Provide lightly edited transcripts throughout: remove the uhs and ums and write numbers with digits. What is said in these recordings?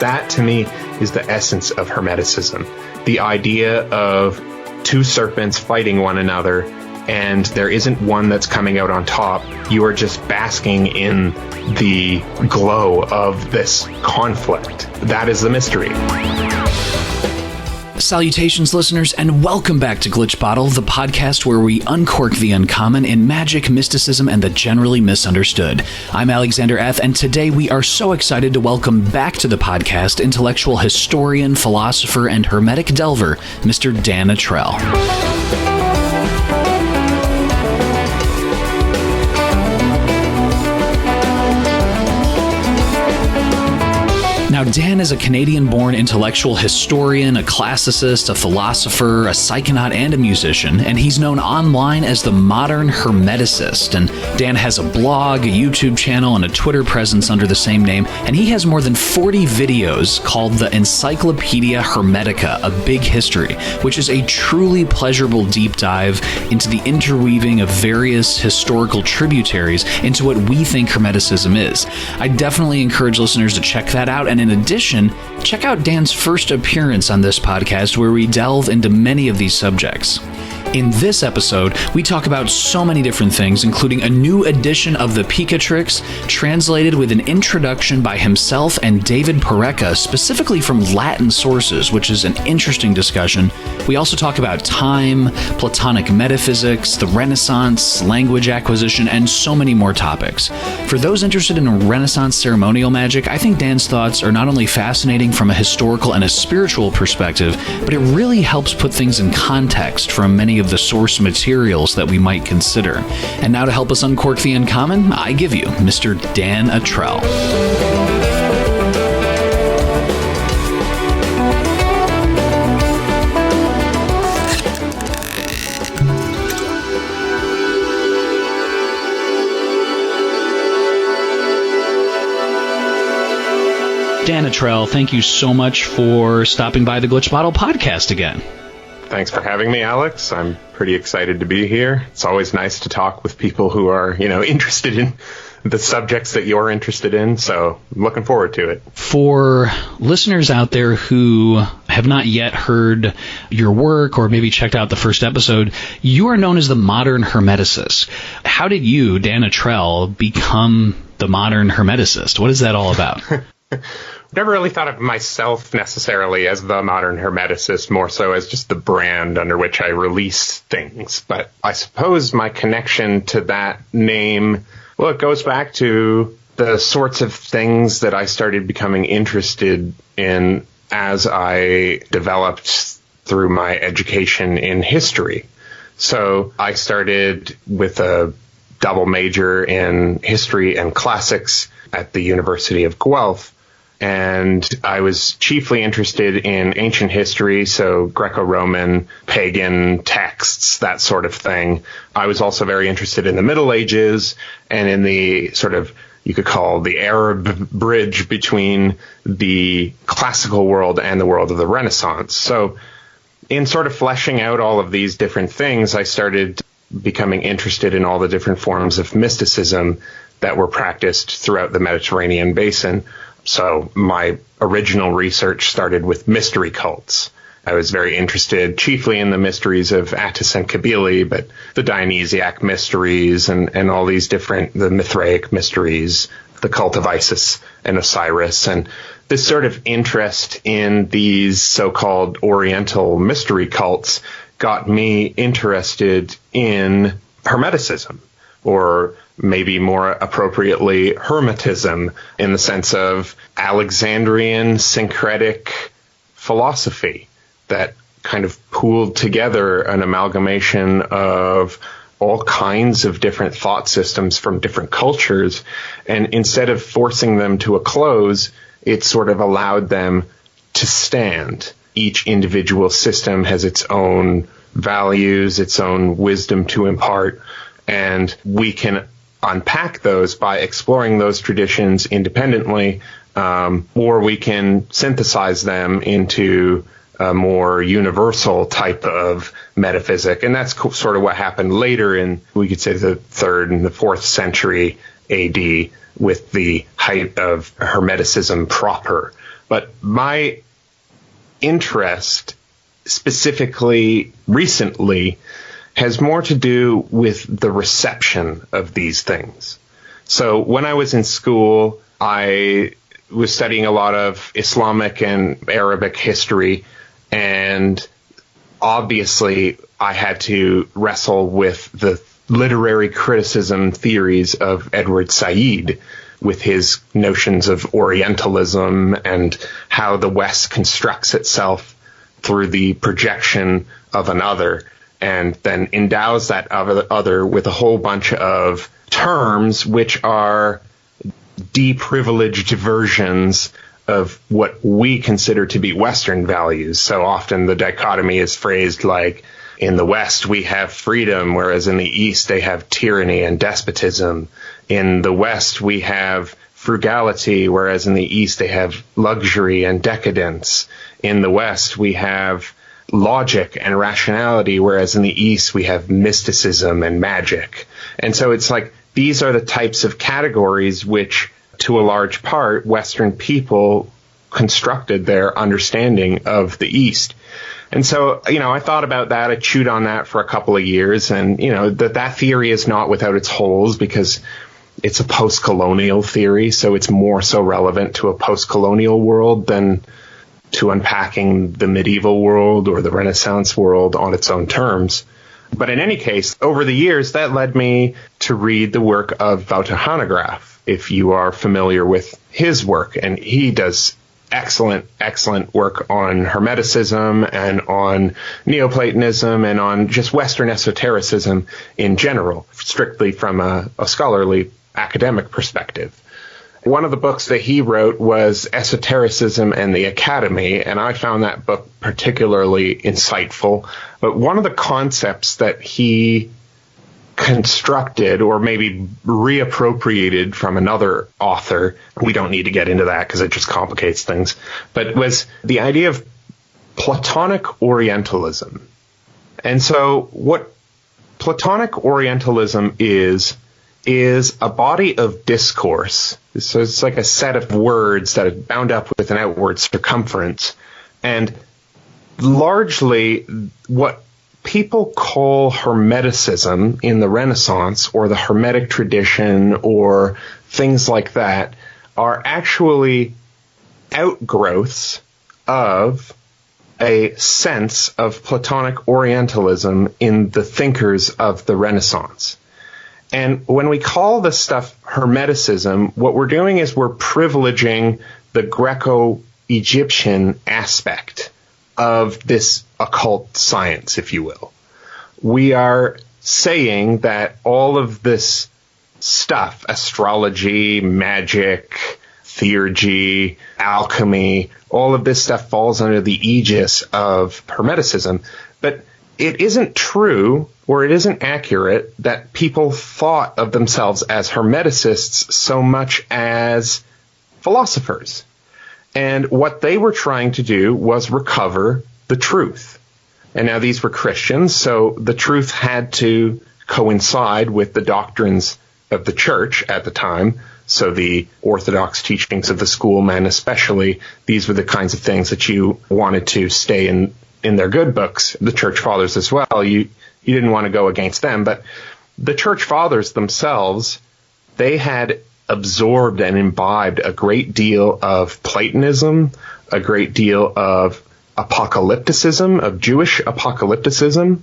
That, to me, is the essence of Hermeticism. The idea of two serpents fighting one another, and there isn't one that's coming out on top. You are just basking in the glow of this conflict. That is the mystery. Salutations, listeners, and welcome back to Glitch Bottle, the podcast where we uncork the uncommon in magic, mysticism, and the generally misunderstood. I'm Alexander F., and today we are so excited to welcome back to the podcast intellectual historian, philosopher, and hermetic delver, Mr. Dan Attrell. Now, Dan is a Canadian-born intellectual historian, a classicist, a philosopher, a psychonaut, and a musician, and he's known online as the modern hermeticist. And Dan has a blog, a YouTube channel, and a Twitter presence under the same name, and he has more than 40 videos called the Encyclopedia Hermetica, A Big History, which is a truly pleasurable deep dive into the interweaving of various historical tributaries into what we think Hermeticism is. I definitely encourage listeners to check that out, and in addition, check out Dan's first appearance on this podcast where we delve into many of these subjects. In this episode, we talk about so many different things, including a new edition of the Picatrix, translated with an introduction by himself and David Pareca, specifically from Latin sources, which is an interesting discussion. We also talk about time, Platonic Metaphysics, the Renaissance, language acquisition, and so many more topics. For those interested in Renaissance ceremonial magic, I think Dan's thoughts are not only fascinating from a historical and a spiritual perspective, but it really helps put things in context from many of the source materials that we might consider. And now to help us uncork the uncommon, I give you Mr. Dan Attrell. Dan Attrell, thank you so much for stopping by the Glitch Bottle podcast again. Thanks for having me, Alex. I'm pretty excited to be here. It's always nice to talk with people who are, interested in the subjects that you're interested in, so I'm looking forward to it. For listeners out there who have not yet heard your work or maybe checked out the first episode, you are known as the modern hermeticist. How did you, Dan Attrell, become the modern hermeticist? What is that all about? Never really thought of myself necessarily as the modern hermeticist, more so as just the brand under which I release things. But I suppose my connection to that name, well, it goes back to the sorts of things that I started becoming interested in as I developed through my education in history. So I started with a double major in history and classics at the University of Guelph. And I was chiefly interested in ancient history, so Greco-Roman, pagan texts, that sort of thing. I was also very interested in the Middle Ages and in the sort of, you could call the Arab bridge between the classical world and the world of the Renaissance. So in sort of fleshing out all of these different things, I started becoming interested in all the different forms of mysticism that were practiced throughout the Mediterranean basin. So my original research started with mystery cults. I was very interested chiefly in the mysteries of Attis and Kabyle, but the Dionysiac mysteries and all these different, the Mithraic mysteries, the cult of Isis and Osiris. And this sort of interest in these so-called Oriental mystery cults got me interested in Hermeticism, or maybe more appropriately, Hermetism, in the sense of Alexandrian syncretic philosophy that kind of pooled together an amalgamation of all kinds of different thought systems from different cultures. And instead of forcing them to a close, it sort of allowed them to stand. Each individual system has its own values, its own wisdom to impart, and we can unpack those by exploring those traditions independently, or we can synthesize them into a more universal type of metaphysic. And that's sort of what happened later in, we could say, the 3rd and the 4th century AD with the height of Hermeticism proper, But my interest, specifically recently, has more to do with the reception of these things. So when I was in school, I was studying a lot of Islamic and Arabic history, and obviously I had to wrestle with the literary criticism theories of Edward Said, with his notions of orientalism and how the West constructs itself through the projection of another, and then endows that other with a whole bunch of terms which are deprivileged versions of what we consider to be Western values. So often the dichotomy is phrased like, in the West we have freedom, whereas in the East they have tyranny and despotism. In the West we have frugality, whereas in the East they have luxury and decadence. In the West we have logic and rationality, whereas in the East we have mysticism and magic. And so it's like, these are the types of categories which, to a large part, Western people constructed their understanding of the East. And so, I thought about that. I chewed on that for a couple of years. And, that theory is not without its holes, because it's a post-colonial theory. So it's more so relevant to a post-colonial world than to unpacking the medieval world or the Renaissance world on its own terms. But in any case, over the years, that led me to read the work of Wouter Hanegraaff, if you are familiar with his work. And he does excellent work on Hermeticism and on Neoplatonism and on just Western esotericism in general, strictly from a scholarly academic perspective. One of the books that he wrote was Esotericism and the Academy, and I found that book particularly insightful. But one of the concepts that he constructed, or maybe reappropriated from another author, we don't need to get into that because it just complicates things, but was the idea of Platonic Orientalism. And so what Platonic Orientalism is a body of discourse. So it's like a set of words that are bound up with an outward circumference. And largely what people call Hermeticism in the Renaissance, or the Hermetic tradition, or things like that, are actually outgrowths of a sense of Platonic Orientalism in the thinkers of the Renaissance. And when we call this stuff Hermeticism, what we're doing is we're privileging the Greco-Egyptian aspect of this occult science, if you will. We are saying that all of this stuff, astrology, magic, theurgy, alchemy, all of this stuff falls under the aegis of Hermeticism. But it isn't true, or it isn't accurate, that people thought of themselves as Hermeticists so much as philosophers. And what they were trying to do was recover the truth. And now these were Christians, so the truth had to coincide with the doctrines of the church at the time. So the orthodox teachings of the schoolmen especially, these were the kinds of things that you wanted to stay in their good books, the church fathers as well. You didn't want to go against them, but the church fathers themselves, they had absorbed and imbibed a great deal of Platonism, a great deal of apocalypticism, of Jewish apocalypticism,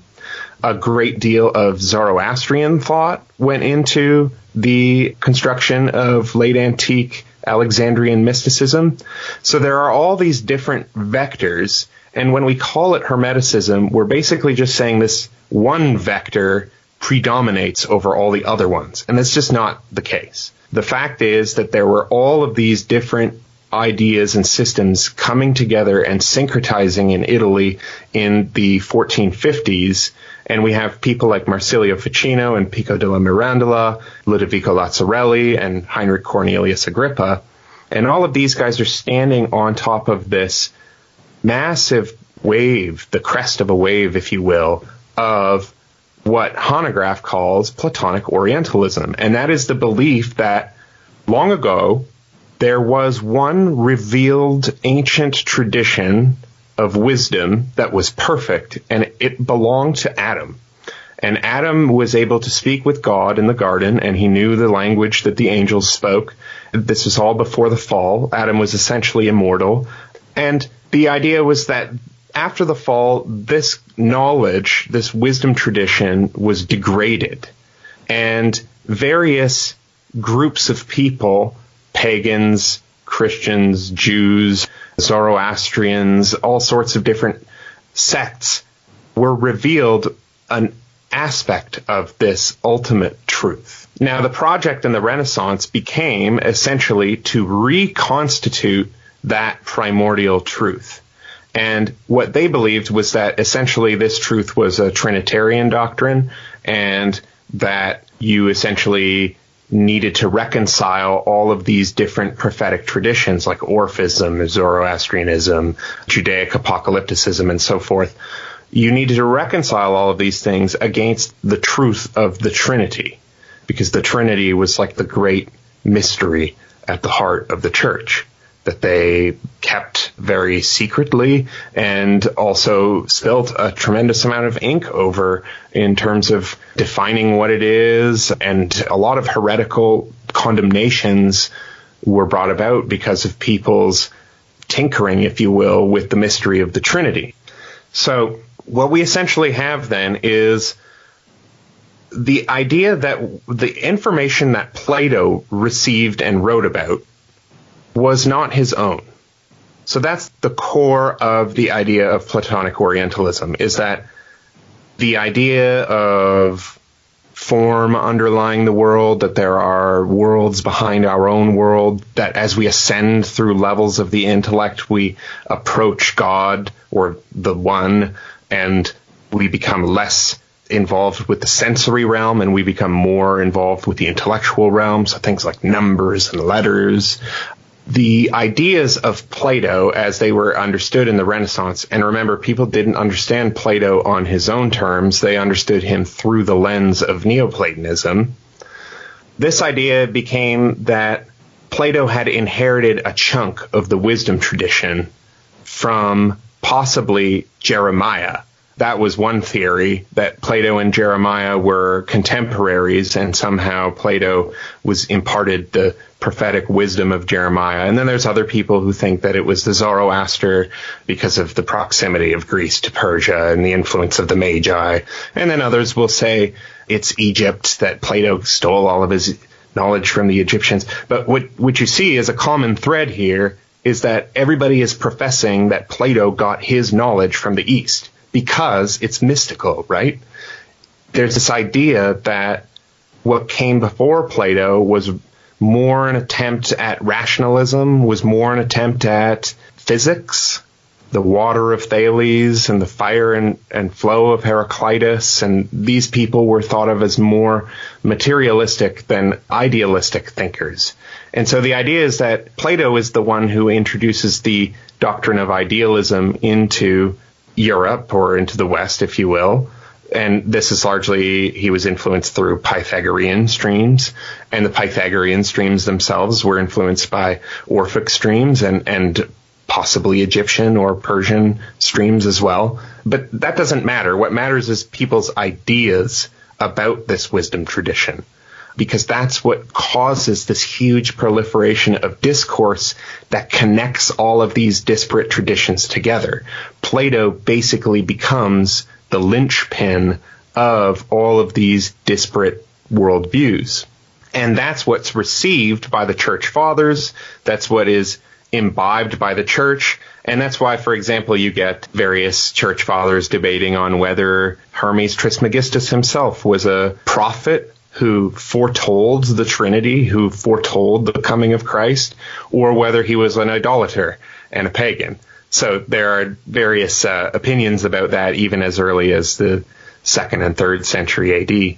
a great deal of Zoroastrian thought went into the construction of late antique Alexandrian mysticism. So there are all these different vectors. And when we call it Hermeticism, we're basically just saying this one vector predominates over all the other ones. And that's just not the case. The fact is that there were all of these different ideas and systems coming together and syncretizing in Italy in the 1450s. And we have people like Marsilio Ficino and Pico della Mirandola, Ludovico Lazzarelli, and Heinrich Cornelius Agrippa. And all of these guys are standing on top of this massive wave, the crest of a wave, if you will, of what Hanegraaff calls Platonic Orientalism. And that is the belief that long ago, there was one revealed ancient tradition of wisdom that was perfect, and it belonged to Adam. And Adam was able to speak with God in the garden, and he knew the language that the angels spoke. This was all before the fall. Adam was essentially immortal. And the idea was that after the fall, this knowledge, this wisdom tradition was degraded. And various groups of people, pagans, Christians, Jews, Zoroastrians, all sorts of different sects, were revealed an aspect of this ultimate truth. Now, the project in the Renaissance became essentially to reconstitute that primordial truth. And what they believed was that essentially this truth was a Trinitarian doctrine, and that you essentially needed to reconcile all of these different prophetic traditions like Orphism, Zoroastrianism, Judaic apocalypticism, and so forth. You needed to reconcile all of these things against the truth of the Trinity, because the Trinity was like the great mystery at the heart of the church that they kept very secretly and also spilt a tremendous amount of ink over in terms of defining what it is. And a lot of heretical condemnations were brought about because of people's tinkering, if you will, with the mystery of the Trinity. So what we essentially have then is the idea that the information that Plato received and wrote about was not his own. So that's the core of the idea of Platonic Orientalism, is that the idea of form underlying the world, that there are worlds behind our own world, that as we ascend through levels of the intellect, we approach God or the One, and we become less involved with the sensory realm and we become more involved with the intellectual realm. So things like numbers and letters. The ideas of Plato as they were understood in the Renaissance, and remember, people didn't understand Plato on his own terms. They understood him through the lens of Neoplatonism. This idea became that Plato had inherited a chunk of the wisdom tradition from possibly Jeremiah. That was one theory, that Plato and Jeremiah were contemporaries and somehow Plato was imparted the prophetic wisdom of Jeremiah. And then there's other people who think that it was the Zoroaster because of the proximity of Greece to Persia and the influence of the Magi. And then others will say it's Egypt, that Plato stole all of his knowledge from the Egyptians. But what you see as a common thread here is that everybody is professing that Plato got his knowledge from the East, because it's mystical, right? There's this idea that what came before Plato was more an attempt at rationalism, was more an attempt at physics, the water of Thales and the fire and flow of Heraclitus, and these people were thought of as more materialistic than idealistic thinkers. And so the idea is that Plato is the one who introduces the doctrine of idealism into Europe, or into the West, if you will. And this is largely, he was influenced through Pythagorean streams, and the Pythagorean streams themselves were influenced by Orphic streams and possibly Egyptian or Persian streams as well. But that doesn't matter. What matters is people's ideas about this wisdom tradition, because that's what causes this huge proliferation of discourse that connects all of these disparate traditions together. Plato basically becomes the linchpin of all of these disparate worldviews. And that's what's received by the church fathers. That's what is imbibed by the church. And that's why, for example, you get various church fathers debating on whether Hermes Trismegistus himself was a prophet who foretold the Trinity, who foretold the coming of Christ, or whether he was an idolater and a pagan. So there are various opinions about that, even as early as the 2nd and 3rd century AD.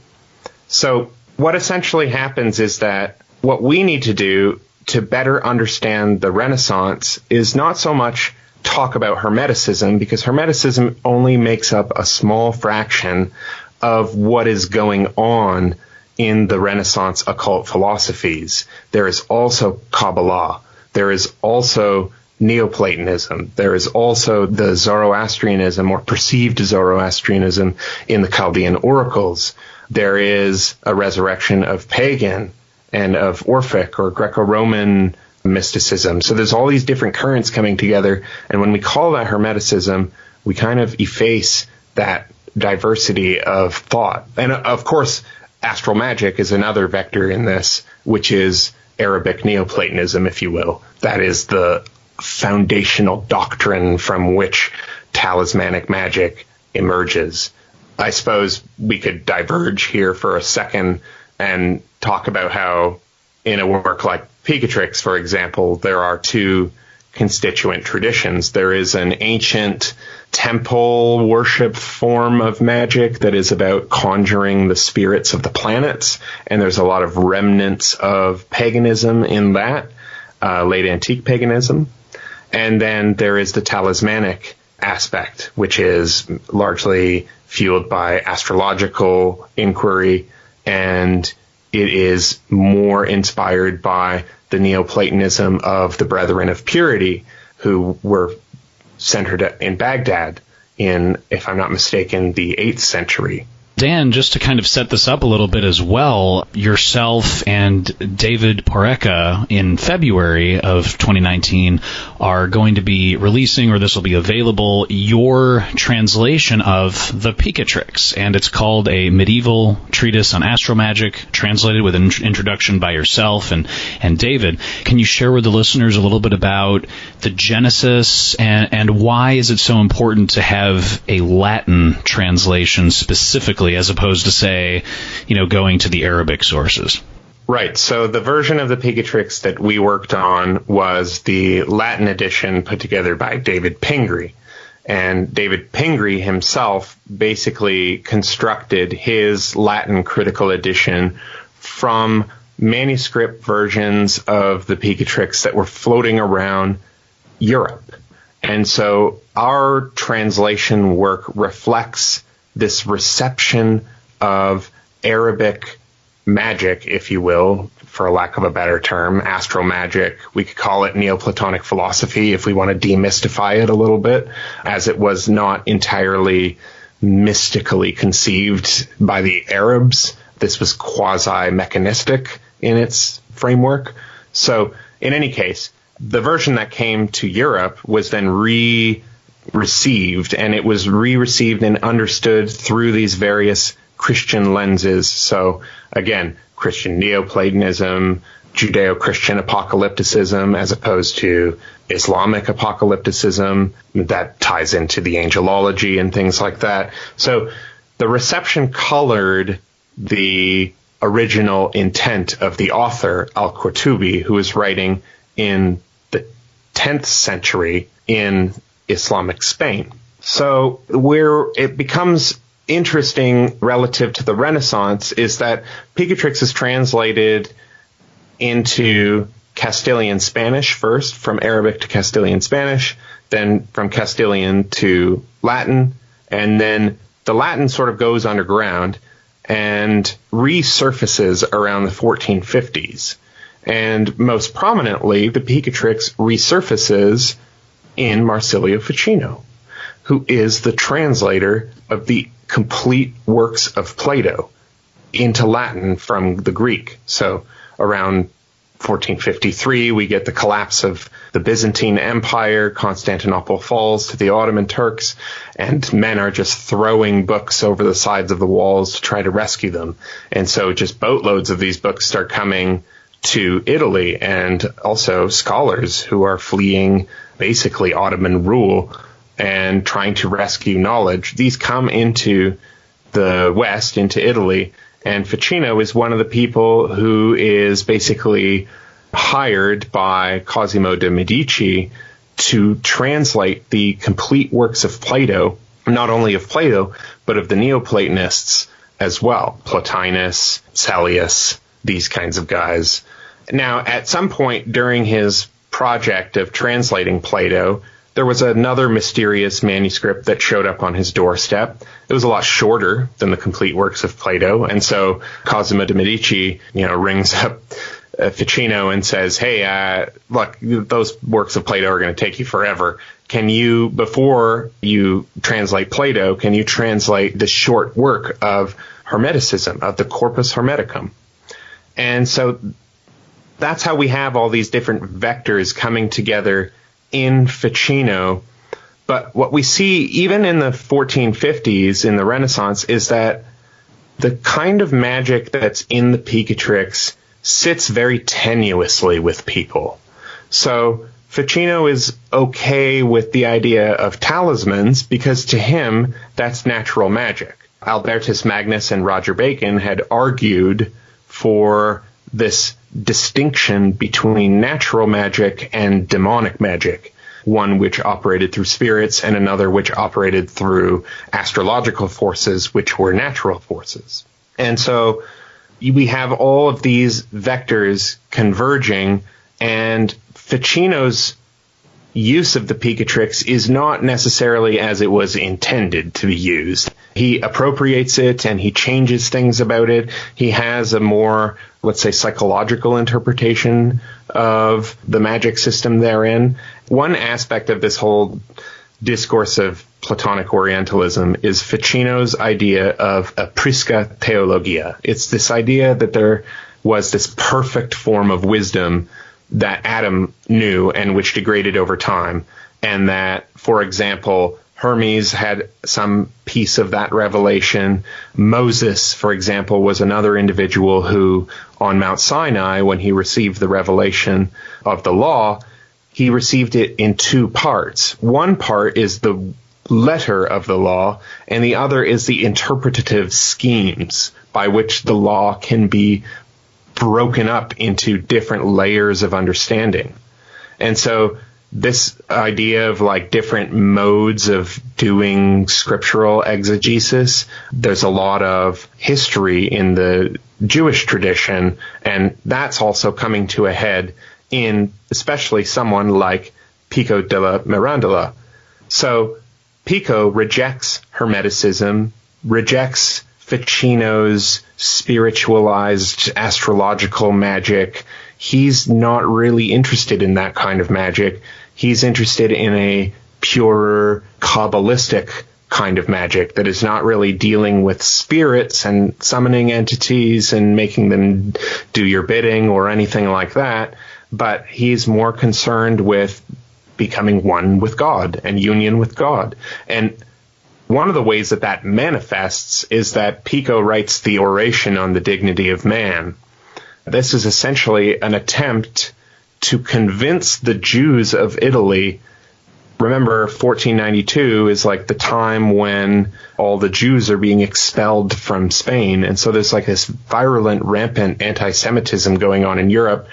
So what essentially happens is that what we need to do to better understand the Renaissance is not so much talk about Hermeticism, because Hermeticism only makes up a small fraction of what is going on in the Renaissance occult philosophies. There is also Kabbalah. there is also Neoplatonism. There is also the Zoroastrianism or perceived Zoroastrianism in the Chaldean oracles. There is a resurrection of pagan and of Orphic or Greco-Roman mysticism. So there's all these different currents coming together. And when we call that Hermeticism, we kind of efface that diversity of thought. And of course, astral magic is another vector in this, which is Arabic Neoplatonism, if you will. That is the foundational doctrine from which talismanic magic emerges. I suppose we could diverge here for a second and talk about how in a work like Picatrix, for example, there are two constituent traditions. There is an ancient temple worship form of magic that is about conjuring the spirits of the planets, and there's a lot of remnants of paganism in that, late antique paganism. And then there is the talismanic aspect, which is largely fueled by astrological inquiry, and it is more inspired by the Neoplatonism of the Brethren of Purity, who were centered in Baghdad in, if I'm not mistaken, the 8th century. Dan, just to kind of set this up a little bit as well, yourself and David Poreka in February of 2019 are going to be releasing, or this will be available, your translation of the Picatrix, and it's called A Medieval Treatise on Astral Magic, translated with an introduction by yourself and David. Can you share with the listeners a little bit about the genesis and why is it so important to have a Latin translation specifically, as opposed to, say, going to the Arabic sources? Right. So the version of the Picatrix that we worked on was the Latin edition put together by David Pingree. And David Pingree himself basically constructed his Latin critical edition from manuscript versions of the Picatrix that were floating around Europe. And so our translation work reflects this reception of Arabic magic, if you will, for lack of a better term, astral magic. We could call it Neoplatonic philosophy if we want to demystify it a little bit, as it was not entirely mystically conceived by the Arabs. This was quasi-mechanistic in its framework. So in any case, the version that came to Europe was then received, and it was received and understood through these various Christian lenses. So again, Christian Neoplatonism, Judeo-Christian apocalypticism, as opposed to Islamic apocalypticism that ties into the angelology and things like that. So the reception colored the original intent of the author, Al-Qurtubi, who was writing in the 10th century in Islamic Spain. So where it becomes interesting relative to the Renaissance is that Picatrix is translated into Castilian Spanish first, from Arabic to Castilian Spanish, then from Castilian to Latin, and then the Latin sort of goes underground and resurfaces around the 1450s. And most prominently, the Picatrix resurfaces in Marsilio Ficino, who is the translator of the complete works of Plato into Latin from the Greek. So around 1453, we get the collapse of the Byzantine Empire. Constantinople falls to the Ottoman Turks, and men are just throwing books over the sides of the walls to try to rescue them. And so just boatloads of these books start coming to Italy, and also scholars who are fleeing basically Ottoman rule and trying to rescue knowledge. These come into the West, into Italy, and Ficino is one of the people who is basically hired by Cosimo de' Medici to translate the complete works of Plato, not only of Plato, but of the Neoplatonists as well, Plotinus, Salius, these kinds of guys. Now, at some point during his project of translating Plato, there was another mysterious manuscript that showed up on his doorstep. It was a lot shorter than the complete works of Plato, and so Cosimo de' Medici, rings up Ficino and says, hey, look, those works of Plato are going to take you forever. Can you, before you translate Plato, can you translate the short work of Hermeticism, of the Corpus Hermeticum? And so that's how we have all these different vectors coming together in Ficino. But what we see even in the 1450s, in the Renaissance, is that the kind of magic that's in the Picatrix sits very tenuously with people. So Ficino is okay with the idea of talismans because to him, that's natural magic. Albertus Magnus and Roger Bacon had argued for this distinction between natural magic and demonic magic, one which operated through spirits and another which operated through astrological forces, which were natural forces. And so we have all of these vectors converging, and Ficino's use of the Picatrix is not necessarily as it was intended to be used. He appropriates it and he changes things about it. He has a more, let's say, psychological interpretation of the magic system therein. One aspect of this whole discourse of Platonic Orientalism is Ficino's idea of a prisca theologia. It's this idea that there was this perfect form of wisdom that Adam knew and which degraded over time, and that, for example, Hermes had some piece of that revelation. Moses, for example, was another individual who, on Mount Sinai, when he received the revelation of the law, he received it in two parts. One part is the letter of the law, and the other is the interpretative schemes by which the law can be broken up into different layers of understanding. And so this idea of like different modes of doing scriptural exegesis, there's a lot of history in the Jewish tradition, and that's also coming to a head in especially someone like Pico della Mirandola. So Pico rejects Hermeticism, rejects Ficino's spiritualized astrological magic. He's not really interested in that kind of magic. He's interested in a pure Kabbalistic kind of magic that is not really dealing with spirits and summoning entities and making them do your bidding or anything like that, but he's more concerned with becoming one with God and union with God. And one of the ways that that manifests is that Pico writes the Oration on the Dignity of Man. This is essentially an attempt to convince the Jews of Italy. Remember, 1492 is like the time when all the Jews are being expelled from Spain. And so there's like this virulent, rampant anti-Semitism going on in Europe.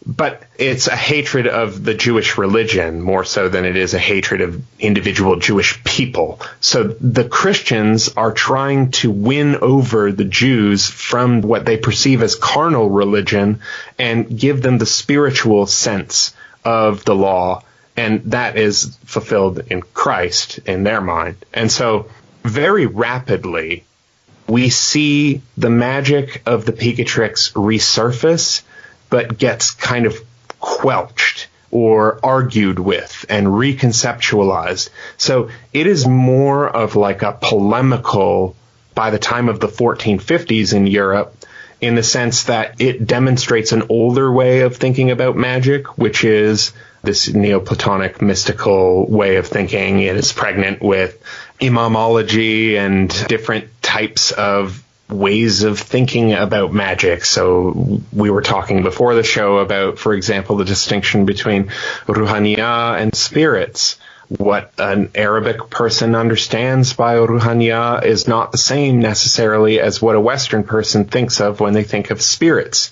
But it's a hatred of the Jewish religion more so than it is a hatred of individual Jewish people. So the Christians are trying to win over the Jews from what they perceive as carnal religion and give them the spiritual sense of the law. And that is fulfilled in Christ in their mind. And so very rapidly, we see the magic of the Picatrix resurface, but gets kind of quelched or argued with and reconceptualized. So it is more of like a polemical by the time of the 1450s in Europe, in the sense that it demonstrates an older way of thinking about magic, which is this Neoplatonic mystical way of thinking. It is pregnant with imamology and different types of ways of thinking about magic. So we were talking before the show about, for example, the distinction between ruhaniya and spirits. What an Arabic person understands by ruhaniya is not the same necessarily as what a Western person thinks of when they think of spirits.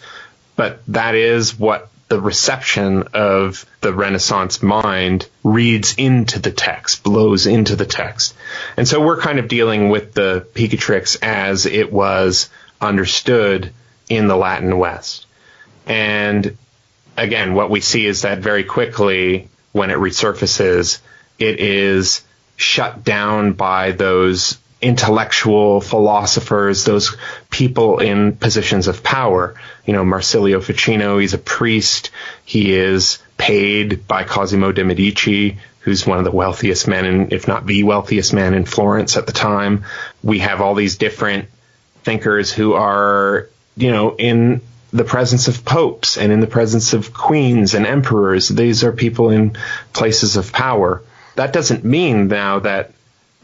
But that is what the reception of the Renaissance mind reads into the text, blows into the text. And so we're kind of dealing with the Picatrix as it was understood in the Latin West. And again, what we see is that very quickly, when it resurfaces, it is shut down by those intellectual philosophers, those people in positions of power. Marsilio Ficino, he's a priest. He is paid by Cosimo de' Medici, who's one of the wealthiest men, if not the wealthiest man in Florence at the time. We have all these different thinkers who are, in the presence of popes and in the presence of queens and emperors. These are people in places of power. That doesn't mean now that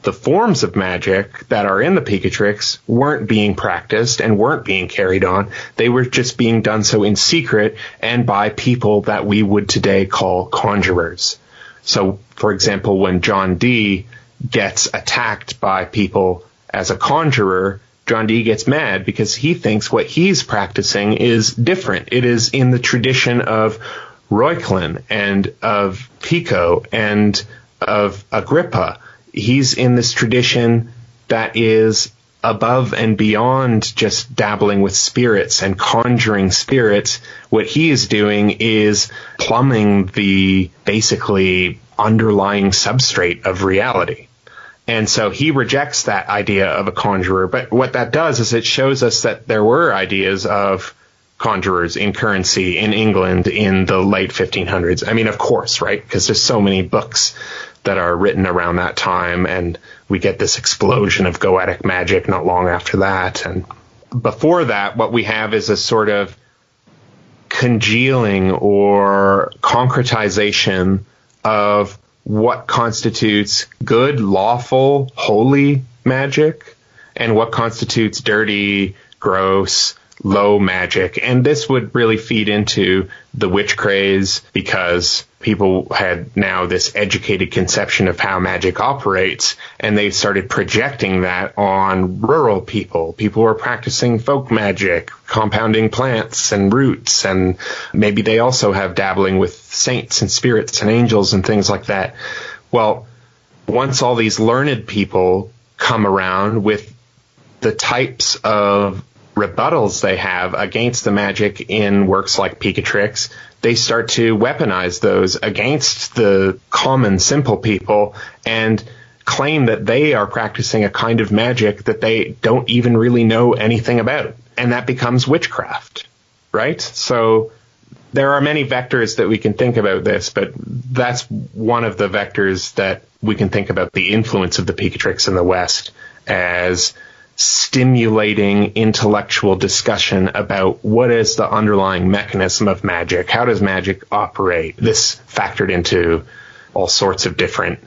the forms of magic that are in the Picatrix weren't being practiced and weren't being carried on. They were just being done so in secret and by people that we would today call conjurers. So, for example, when John Dee gets attacked by people as a conjurer, John Dee gets mad because he thinks what he's practicing is different. It is in the tradition of Reuchlin and of Pico and of Agrippa. He's in this tradition that is above and beyond just dabbling with spirits and conjuring spirits. What he is doing is plumbing the basically underlying substrate of reality. And so he rejects that idea of a conjurer. But what that does is it shows us that there were ideas of conjurers in currency in England in the late 1500s. I mean, of course, right? Because there's so many books that are written around that time, and we get this explosion of goetic magic not long after that. And before that, what we have is a sort of congealing or concretization of what constitutes good, lawful, holy magic and what constitutes dirty, gross, low magic. And this would really feed into the witch craze because people had now this educated conception of how magic operates, and they started projecting that on rural people. People were practicing folk magic, compounding plants and roots, and maybe they also have dabbling with saints and spirits and angels and things like that. Well, once all these learned people come around with the types of rebuttals they have against the magic in works like Picatrix, they start to weaponize those against the common, simple people and claim that they are practicing a kind of magic that they don't even really know anything about. And that becomes witchcraft, right? So there are many vectors that we can think about this, but that's one of the vectors that we can think about the influence of the Picatrix in the West as stimulating intellectual discussion about what is the underlying mechanism of magic, how does magic operate. This factored into all sorts of different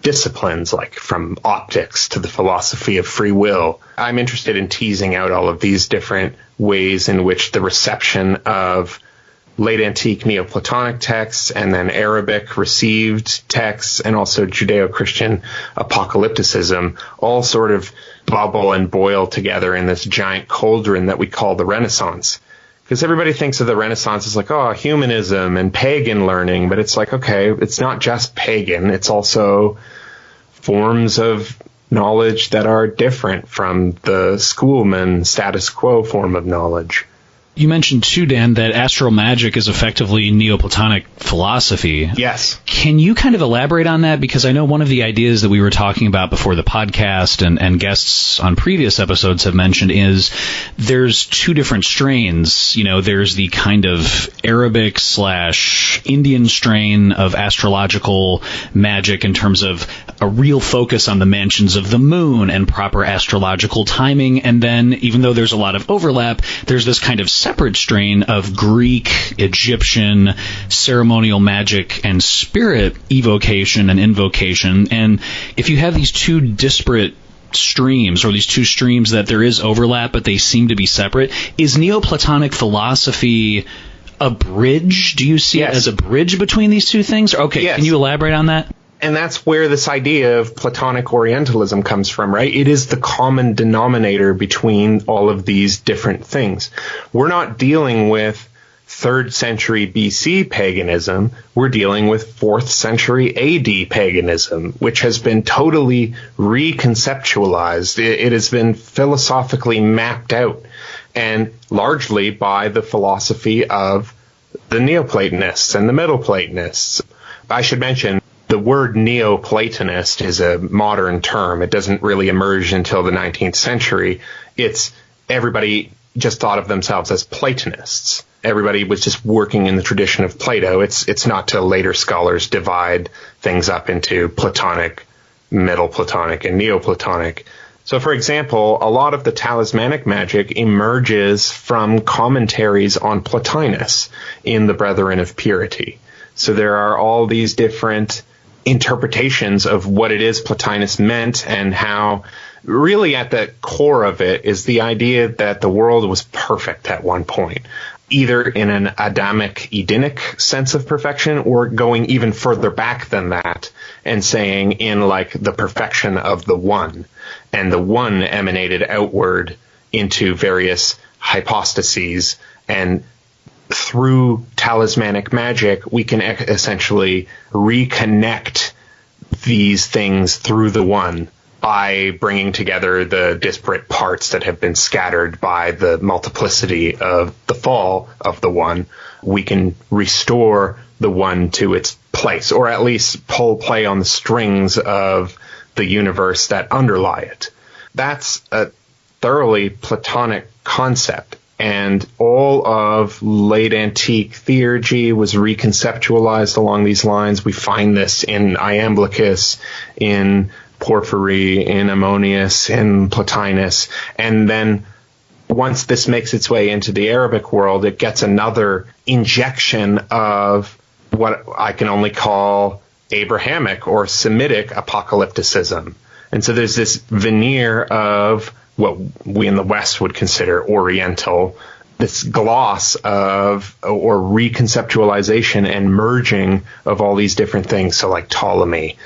disciplines, like from optics to the philosophy of free will. I'm interested in teasing out all of these different ways in which the reception of late antique Neoplatonic texts and then Arabic received texts and also Judeo-Christian apocalypticism all sort of bubble and boil together in this giant cauldron that we call the Renaissance. Because everybody thinks of the Renaissance as like, oh, humanism and pagan learning, but it's like, okay, it's not just pagan, it's also forms of knowledge that are different from the schoolman status quo form of knowledge. You mentioned, too, Dan, that astral magic is effectively Neoplatonic philosophy. Yes. Can you kind of elaborate on that? Because I know one of the ideas that we were talking about before the podcast and guests on previous episodes have mentioned is there's two different strains. There's the kind of Arabic/Indian strain of astrological magic in terms of a real focus on the mansions of the moon and proper astrological timing. And then, even though there's a lot of overlap, there's this kind of separate strain of Greek, Egyptian, ceremonial magic and spirit evocation and invocation. And if you have these two disparate streams, or these two streams that there is overlap but they seem to be separate, is Neoplatonic philosophy a bridge? Do you see it as a bridge between these two things? Okay, yes. Can you elaborate on that? And that's where this idea of Platonic orientalism comes from, right? It is the common denominator between all of these different things. We're not dealing with 3rd century BC paganism. We're dealing with 4th century AD paganism, which has been totally reconceptualized. It has been philosophically mapped out, and largely by the philosophy of the Neoplatonists and the Middle Platonists. I should mention, the word Neoplatonist is a modern term. It doesn't really emerge until the 19th century. It's everybody just thought of themselves as Platonists. Everybody was just working in the tradition of Plato. It's not till later scholars divide things up into Platonic, Middle Platonic, and Neoplatonic. So, for example, a lot of the talismanic magic emerges from commentaries on Plotinus in the Brethren of Purity. So there are all these different interpretations of what it is Plotinus meant, and how really at the core of it is the idea that the world was perfect at one point, either in an Adamic, Edenic sense of perfection, or going even further back than that and saying in like the perfection of the One, and the One emanated outward into various hypostases, and through talismanic magic, we can essentially reconnect these things through the One by bringing together the disparate parts that have been scattered by the multiplicity of the fall of the One. We can restore the One to its place, or at least play on the strings of the universe that underlie it. That's a thoroughly Platonic concept. And all of late antique theurgy was reconceptualized along these lines. We find this in Iamblichus, in Porphyry, in Ammonius, in Plotinus. And then once this makes its way into the Arabic world, it gets another injection of what I can only call Abrahamic or Semitic apocalypticism. And so there's this veneer of what we in the West would consider Oriental, this gloss of, or reconceptualization and merging of all these different things. So like Ptolemy,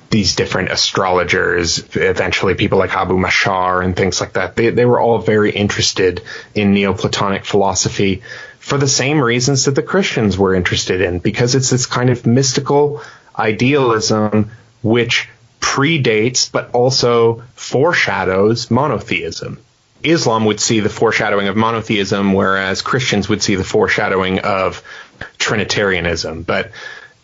these different astrologers, eventually people like Abu Mashar and things like that. They were all very interested in Neoplatonic philosophy for the same reasons that the Christians were interested in, because it's this kind of mystical idealism which predates but also foreshadows monotheism. Islam would see the foreshadowing of monotheism, whereas Christians would see the foreshadowing of Trinitarianism. But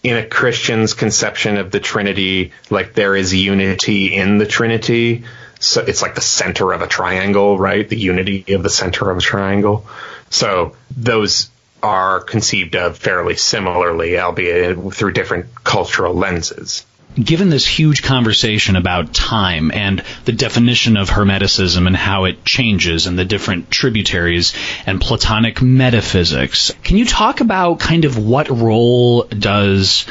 in a Christian's conception of the Trinity, like there is unity in the Trinity. So it's like the center of a triangle, right? The unity of the center of a triangle. So those are conceived of fairly similarly, albeit through different cultural lenses. Given this huge conversation about time and the definition of Hermeticism and how it changes and the different tributaries and Platonic metaphysics, can you talk about kind of what role does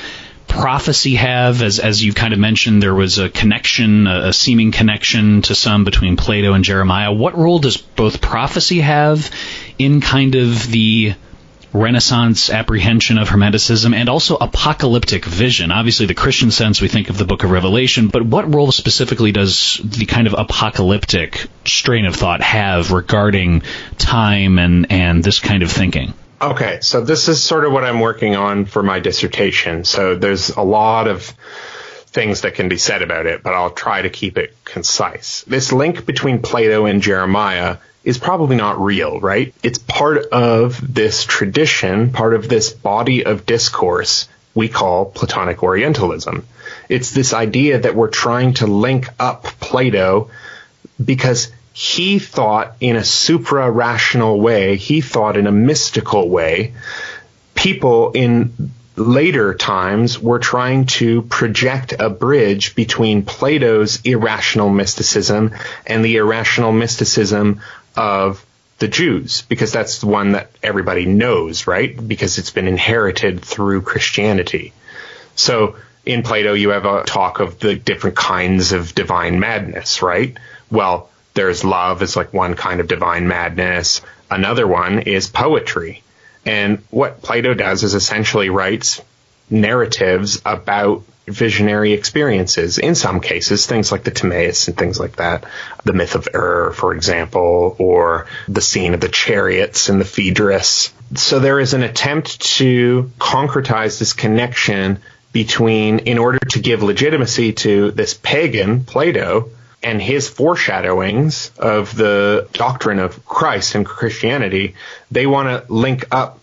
prophecy have? As you've kind of mentioned, there was a connection, a seeming connection to some between Plato and Jeremiah. What role does both prophecy have in kind of the Renaissance apprehension of Hermeticism and also apocalyptic vision? Obviously, the Christian sense, we think of the book of Revelation, but what role specifically does the kind of apocalyptic strain of thought have regarding time and this kind of thinking? Okay, so this is sort of what I'm working on for my dissertation. So there's a lot of things that can be said about it, but I'll try to keep it concise. This link between Plato and Jeremiah is probably not real, right? It's part of this tradition, part of this body of discourse we call Platonic Orientalism. It's this idea that we're trying to link up Plato because he thought in a supra-rational way, he thought in a mystical way. People in later times were trying to project a bridge between Plato's irrational mysticism and the irrational mysticism of the Jews, because that's the one that everybody knows, right? Because it's been inherited through Christianity. So in Plato, you have a talk of the different kinds of divine madness, right? Well, there's love as like one kind of divine madness. Another one is poetry. And what Plato does is essentially writes narratives about visionary experiences. In some cases, things like the Timaeus and things like that, the myth of for example, or the scene of the chariots and the Phaedrus. So there is an attempt to concretize this connection between, in order to give legitimacy to this pagan Plato and his foreshadowings of the doctrine of Christ and Christianity, they want to link up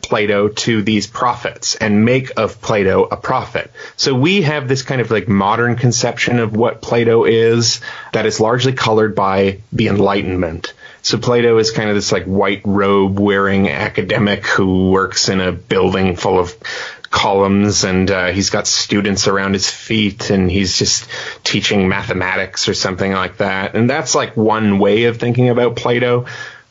Plato to these prophets and make of Plato a prophet. So we have this kind of like modern conception of what Plato is that is largely colored by the Enlightenment So Plato is kind of this like white robe wearing academic who works in a building full of columns, and he's got students around his feet, and he's just teaching mathematics or something like that. And that's like one way of thinking about Plato.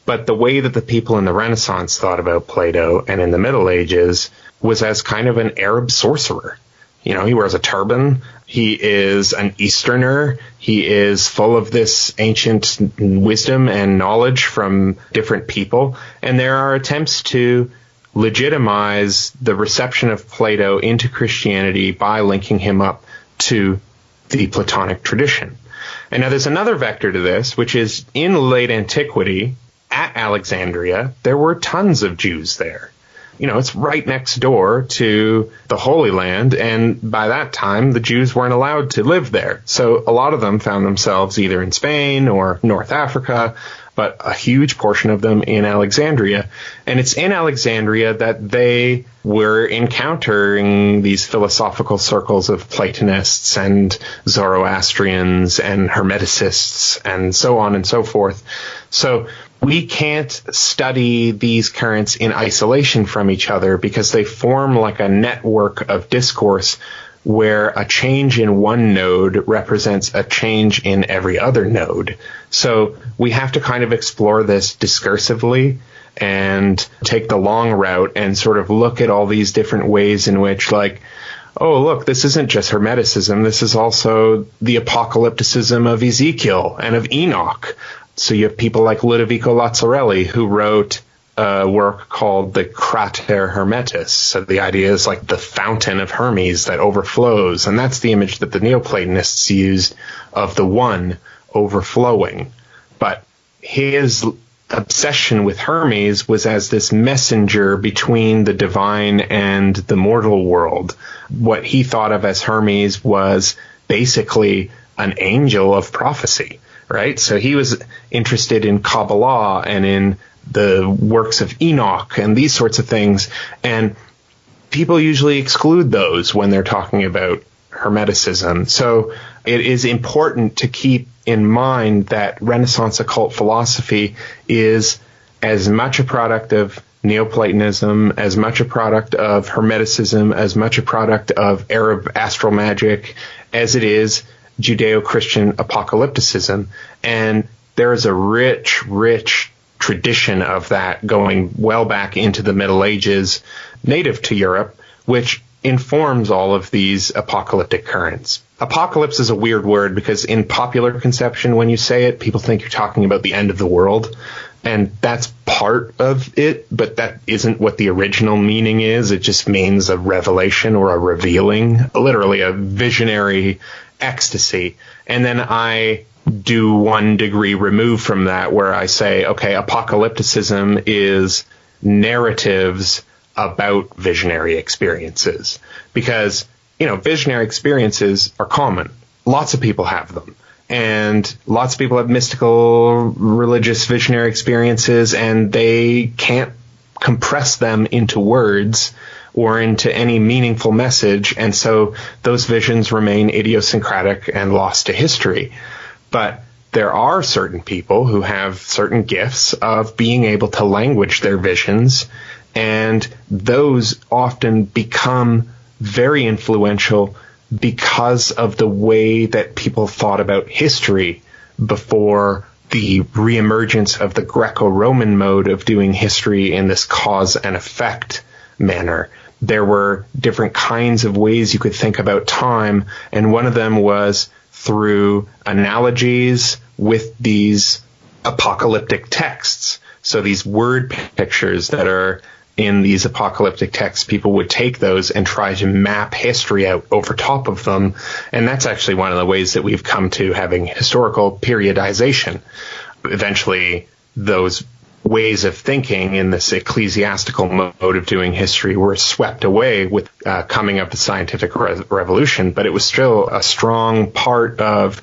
But the way that the people in the Renaissance thought about Plato and in the Middle Ages was as kind of an Arab sorcerer. You know, he wears a turban. He is an Easterner. He is full of this ancient wisdom and knowledge from different people. And there are attempts to legitimize the reception of Plato into Christianity by linking him up to the Platonic tradition. And now there's another vector to this, which is in late antiquity, at Alexandria, there were tons of Jews there. You know, it's right next door to the Holy Land, and by that time, the Jews weren't allowed to live there. So a lot of them found themselves either in Spain or North Africa, but a huge portion of them in Alexandria. And it's in Alexandria that they were encountering these philosophical circles of Platonists and Zoroastrians and Hermeticists and so on and so forth. So we can't study these currents in isolation from each other because they form like a network of discourse where a change in one node represents a change in every other node. So we have to kind of explore this discursively and take the long route and sort of look at all these different ways in which, like, oh, look, this isn't just Hermeticism. This is also the apocalypticism of Ezekiel and of Enoch. So you have people like Ludovico Lazzarelli, who wrote a work called the Crater Hermetis. So the idea is like the fountain of Hermes that overflows. And that's the image that the Neoplatonists used of the one overflowing. But his obsession with Hermes was as this messenger between the divine and the mortal world. What he thought of as Hermes was basically an angel of prophecy. Right? So he was interested in Kabbalah and in the works of Enoch and these sorts of things. And people usually exclude those when they're talking about Hermeticism. So it is important to keep in mind that Renaissance occult philosophy is as much a product of Neoplatonism, as much a product of Hermeticism, as much a product of Arab astral magic as it is Judeo-Christian apocalypticism. And there is a rich, rich tradition of that going well back into the Middle Ages, native to Europe, which informs all of these apocalyptic currents. Apocalypse is a weird word because in popular conception, when you say it, people think you're talking about the end of the world. And that's part of it, but that isn't what the original meaning is. It just means a revelation or a revealing, literally a visionary ecstasy. And then I do 1 degree remove from that where I say, okay, apocalypticism is narratives about visionary experiences. Because, you know, visionary experiences are common. Lots of people have them. And lots of people have mystical, religious, visionary experiences, and they can't compress them into words or into any meaningful message. And so those visions remain idiosyncratic and lost to history. But there are certain people who have certain gifts of being able to language their visions, and those often become very influential because of the way that people thought about history before the reemergence of the Greco-Roman mode of doing history in this cause and effect manner. There were different kinds of ways you could think about time, and one of them was through analogies with these apocalyptic texts. So these word pictures that are in these apocalyptic texts, people would take those and try to map history out over top of them. And that's actually one of the ways that we've come to having historical periodization. Eventually, those ways of thinking in this ecclesiastical mode of doing history were swept away with coming of the scientific revolution, but it was still a strong part of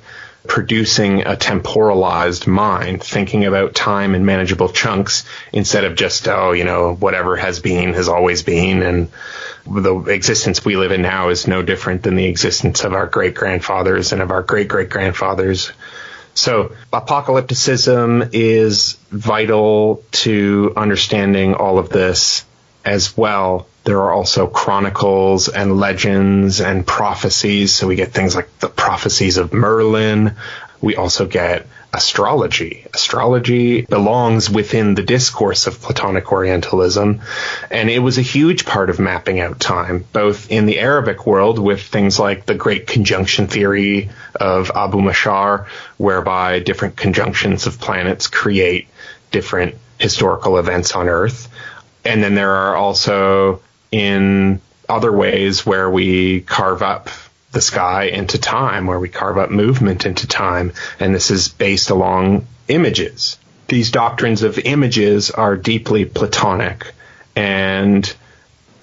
producing a temporalized mind, thinking about time in manageable chunks instead of just, whatever has been has always been, and the existence we live in now is no different than the existence of our great-grandfathers and of our great-great-grandfathers. So apocalypticism is vital to understanding all of this as well. There are also chronicles and legends and prophecies. So we get things like the prophecies of Merlin. We also get astrology. Astrology belongs within the discourse of Platonic Orientalism, and it was a huge part of mapping out time, both in the Arabic world with things like the Great Conjunction Theory of Abu Mashar, whereby different conjunctions of planets create different historical events on Earth. And then there are also in other ways where we carve up the sky into time, where we carve up movement into time, and this is based along images. These doctrines of images are deeply Platonic, and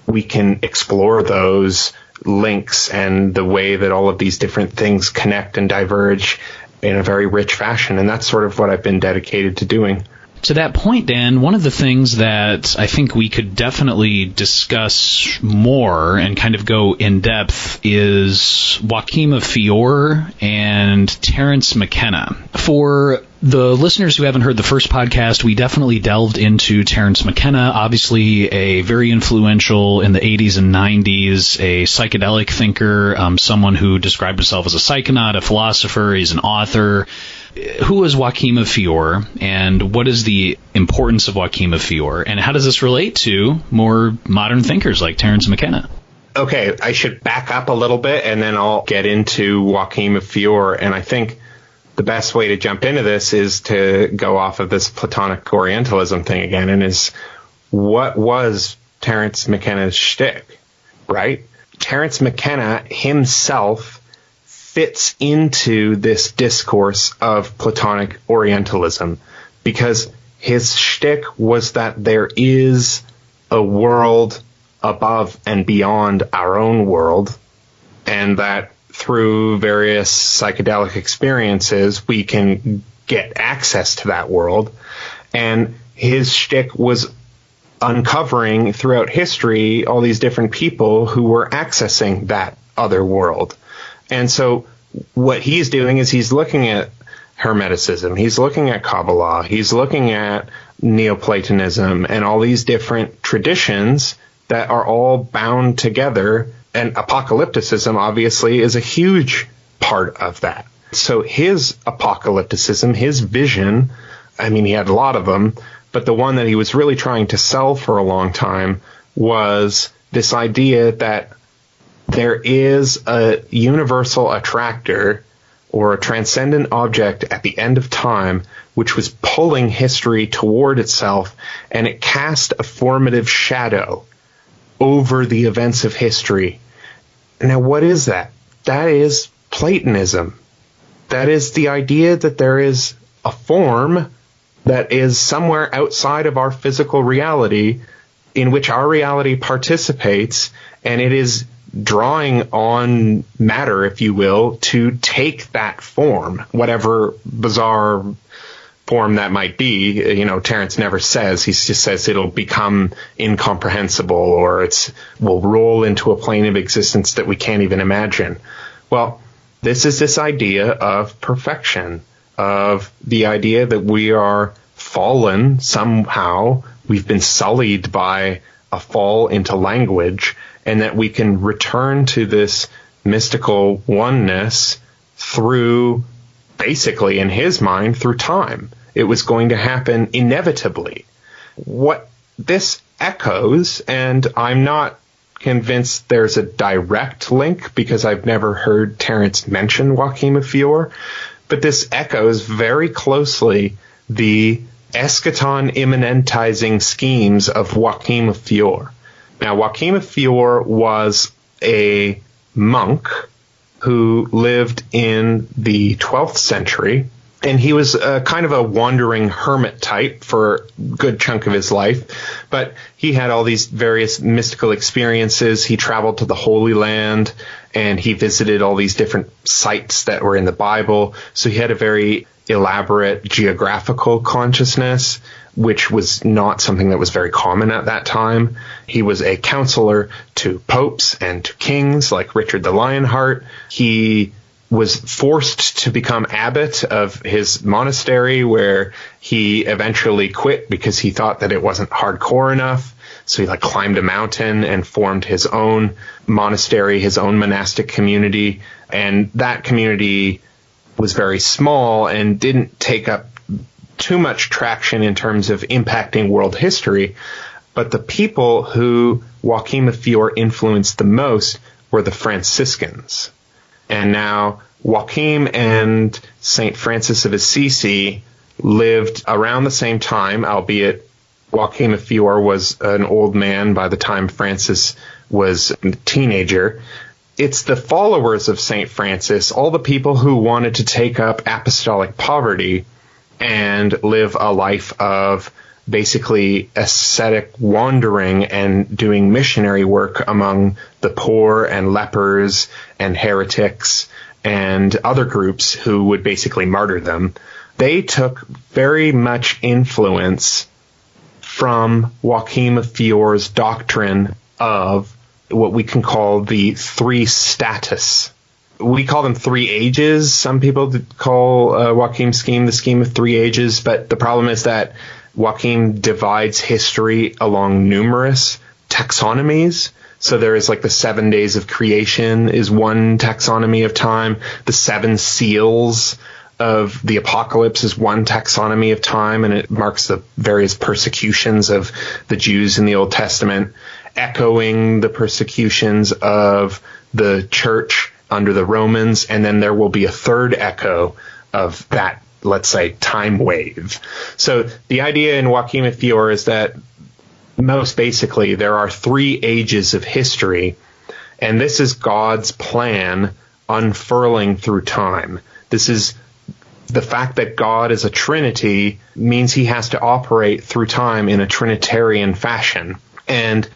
we can explore those links and the way that all of these different things connect and diverge in a very rich fashion, and that's sort of what I've been dedicated to doing. To that point, Dan, one of the things that I think we could definitely discuss more and kind of go in depth is Joachim of Fiore and Terence McKenna. For the listeners who haven't heard the first podcast, we definitely delved into Terence McKenna, obviously a very influential in the 80s and 90s, a psychedelic thinker, someone who described himself as a psychonaut, a philosopher, he's an author. Who was Joachim of Fiore, and what is the importance of Joachim of Fiore, and how does this relate to more modern thinkers like Terence McKenna? Okay, I should back up a little bit, and then I'll get into Joachim of Fiore, and I think the best way to jump into this is to go off of this Platonic Orientalism thing again, and is what was Terence McKenna's shtick, right? Terence McKenna himself fits into this discourse of Platonic Orientalism because his shtick was that there is a world above and beyond our own world, and that through various psychedelic experiences we can get access to that world. And his shtick was uncovering throughout history all these different people who were accessing that other world. And so what he's doing is he's looking at Hermeticism, he's looking at Kabbalah, he's looking at Neoplatonism and all these different traditions that are all bound together. And apocalypticism, obviously, is a huge part of that. So his apocalypticism, his vision, I mean, he had a lot of them, but the one that he was really trying to sell for a long time was this idea that there is a universal attractor or a transcendent object at the end of time which was pulling history toward itself, and it cast a formative shadow over the events of history. Now, what is that? That is Platonism. That is the idea that there is a form that is somewhere outside of our physical reality in which our reality participates, and it is drawing on matter, if you will, to take that form, whatever bizarre form that might be. You know, Terence never says, he just says it'll become incomprehensible, or will roll into a plane of existence that we can't even imagine. Well, this is this idea of perfection, of the idea that we are fallen somehow, we've been sullied by a fall into language, and that we can return to this mystical oneness through, basically in his mind, through time. It was going to happen inevitably. What this echoes, and I'm not convinced there's a direct link because I've never heard Terence mention Joachim of Fiore, but this echoes very closely the eschaton immanentizing schemes of Joachim of Fiore. Now, Joachim of Fiore was a monk who lived in the 12th century, and he was kind of a wandering hermit type for a good chunk of his life, but he had all these various mystical experiences. He traveled to the Holy Land, and he visited all these different sites that were in the Bible, so he had a very elaborate geographical consciousness, which was not something that was very common at that time. He was a counselor to popes and to kings like Richard the Lionheart. He was forced to become abbot of his monastery, where he eventually quit because he thought that it wasn't hardcore enough. So he climbed a mountain and formed his own monastery, his own monastic community. And that community was very small and didn't take up too much traction in terms of impacting world history. But the people who Joachim of Fiore influenced the most were the Franciscans. And now Joachim and St. Francis of Assisi lived around the same time, albeit Joachim of Fiore was an old man by the time Francis was a teenager. It's the followers of St. Francis, all the people who wanted to take up apostolic poverty and live a life of basically ascetic wandering and doing missionary work among the poor and lepers and heretics and other groups who would basically martyr them. They took very much influence from Joachim of Fiore's doctrine of what we can call the three status. We call them three ages. Some people call Joachim's scheme the scheme of three ages, but the problem is that Joachim divides history along numerous taxonomies. So there is the 7 days of creation is one taxonomy of time. The 7 seals of the apocalypse is one taxonomy of time, and it marks the various persecutions of the Jews in the Old Testament, echoing the persecutions of the church under the Romans. And then there will be a third echo of that, let's say, time wave. So the idea in Joachim of Fiore is that most basically there are 3 ages of history, and this is God's plan unfurling through time. This is the fact that God is a Trinity means he has to operate through time in a Trinitarian fashion. And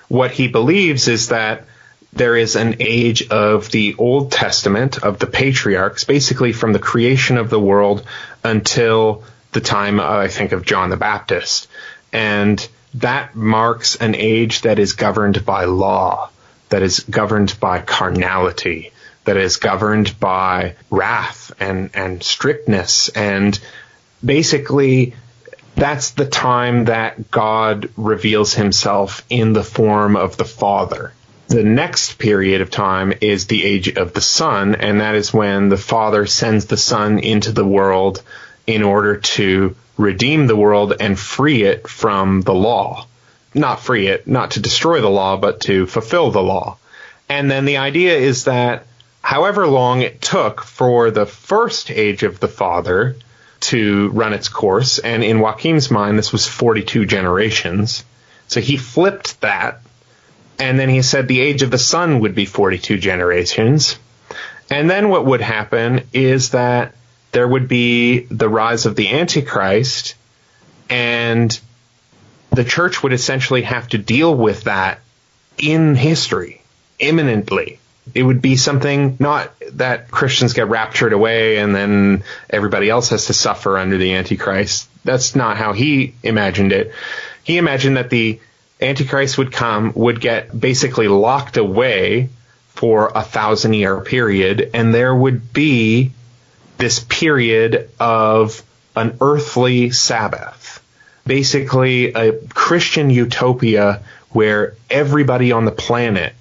what he believes is that there is an age of the Old Testament, of the patriarchs, basically from the creation of the world until the time, I think, of John the Baptist. And that marks an age that is governed by law, that is governed by carnality, that is governed by wrath and strictness. And basically, that's the time that God reveals himself in the form of the Father. The next period of time is the age of the Son, and that is when the Father sends the Son into the world in order to redeem the world and free it from the law. Not free it, not to destroy the law, but to fulfill the law. And then the idea is that however long it took for the first age of the Father to run its course, and in Joachim's mind, this was 42 generations. So he flipped that. And then he said the age of the Son would be 42 generations. And then what would happen is that there would be the rise of the Antichrist, and the church would essentially have to deal with that in history, imminently. It would be something not that Christians get raptured away and then everybody else has to suffer under the Antichrist. That's not how he imagined it. He imagined that the Antichrist would come, would get basically locked away for a 1,000-year period, and there would be this period of an earthly Sabbath, basically a Christian utopia where everybody on the planet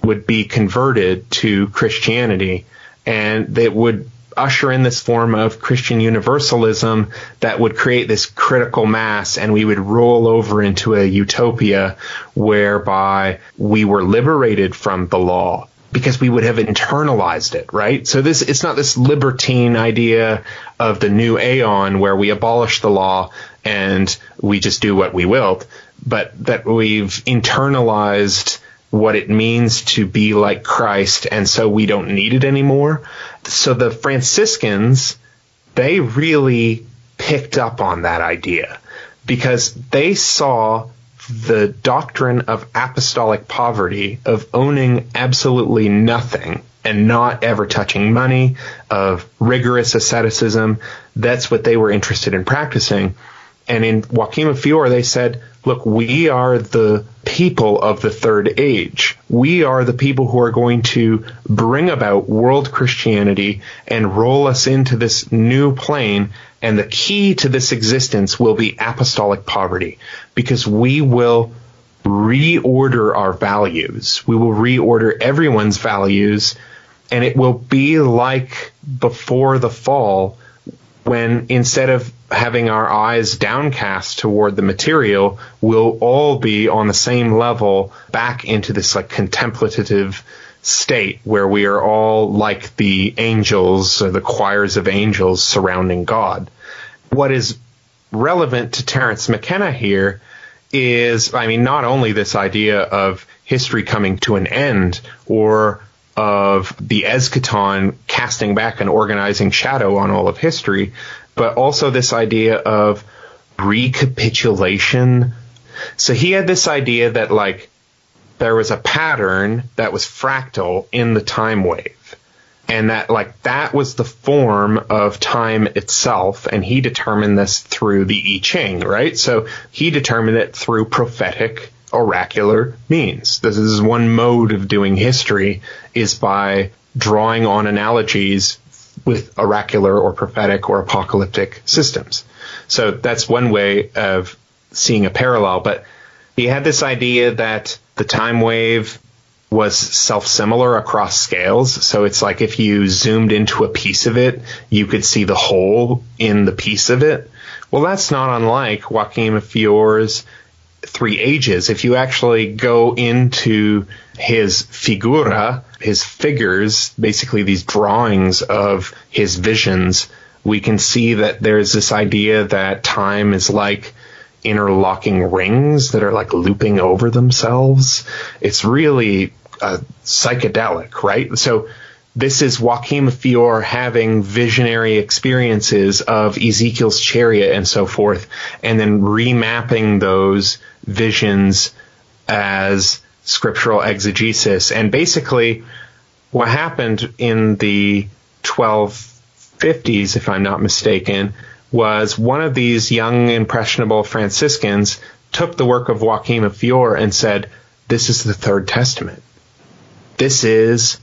would be converted to Christianity, and that would usher in this form of Christian universalism that would create this critical mass, and we would roll over into a utopia whereby we were liberated from the law because we would have internalized it, right? So it's not this libertine idea of the new aeon where we abolish the law and we just do what we will, but that we've internalized what it means to be like Christ, and so we don't need it anymore. So the Franciscans, they really picked up on that idea because they saw the doctrine of apostolic poverty, of owning absolutely nothing and not ever touching money, of rigorous asceticism. That's what they were interested in practicing. And in Joachim of Fiore, they said, look, we are the people of the third age. We are the people who are going to bring about world Christianity and roll us into this new plane. And the key to this existence will be apostolic poverty, because we will reorder our values. We will reorder everyone's values, and it will be like before the fall, when instead of having our eyes downcast toward the material, we'll all be on the same level back into this like contemplative state where we are all like the angels or the choirs of angels surrounding God. What is relevant to Terence McKenna here is, I mean, not only this idea of history coming to an end or of the eschaton casting back an organizing shadow on all of history, but also this idea of recapitulation. So he had this idea that like there was a pattern that was fractal in the time wave, and that like that was the form of time itself, and he determined this through the I Ching, right? So he determined it through prophetic oracular means. This is one mode of doing history, is by drawing on analogies with oracular or prophetic or apocalyptic systems. So that's one way of seeing a parallel. But he had this idea that the time wave was self-similar across scales. So it's like if you zoomed into a piece of it, you could see the whole in the piece of it. Well, that's not unlike Joachim Fiore's Three Ages. If you actually go into his figura, his figures, basically these drawings of his visions, we can see that there's this idea that time is like interlocking rings that are like looping over themselves. It's really psychedelic, right? So this is Joachim Fiore having visionary experiences of Ezekiel's chariot and so forth, and then remapping those visions as scriptural exegesis. And basically what happened in the 1250s, if I'm not mistaken, was one of these young impressionable Franciscans took the work of Joachim Fiore and said, this is the Third Testament. This is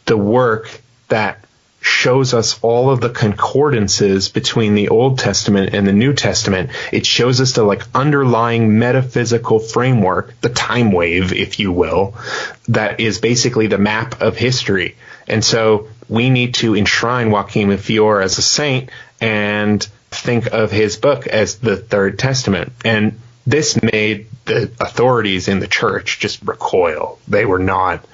the work that shows us all of the concordances between the Old Testament and the New Testament. It shows us the like underlying metaphysical framework, the time wave, if you will, that is basically the map of history. And so we need to enshrine Joachim Fiore as a saint and think of his book as the Third Testament. And this made the authorities in the church just recoil. They were not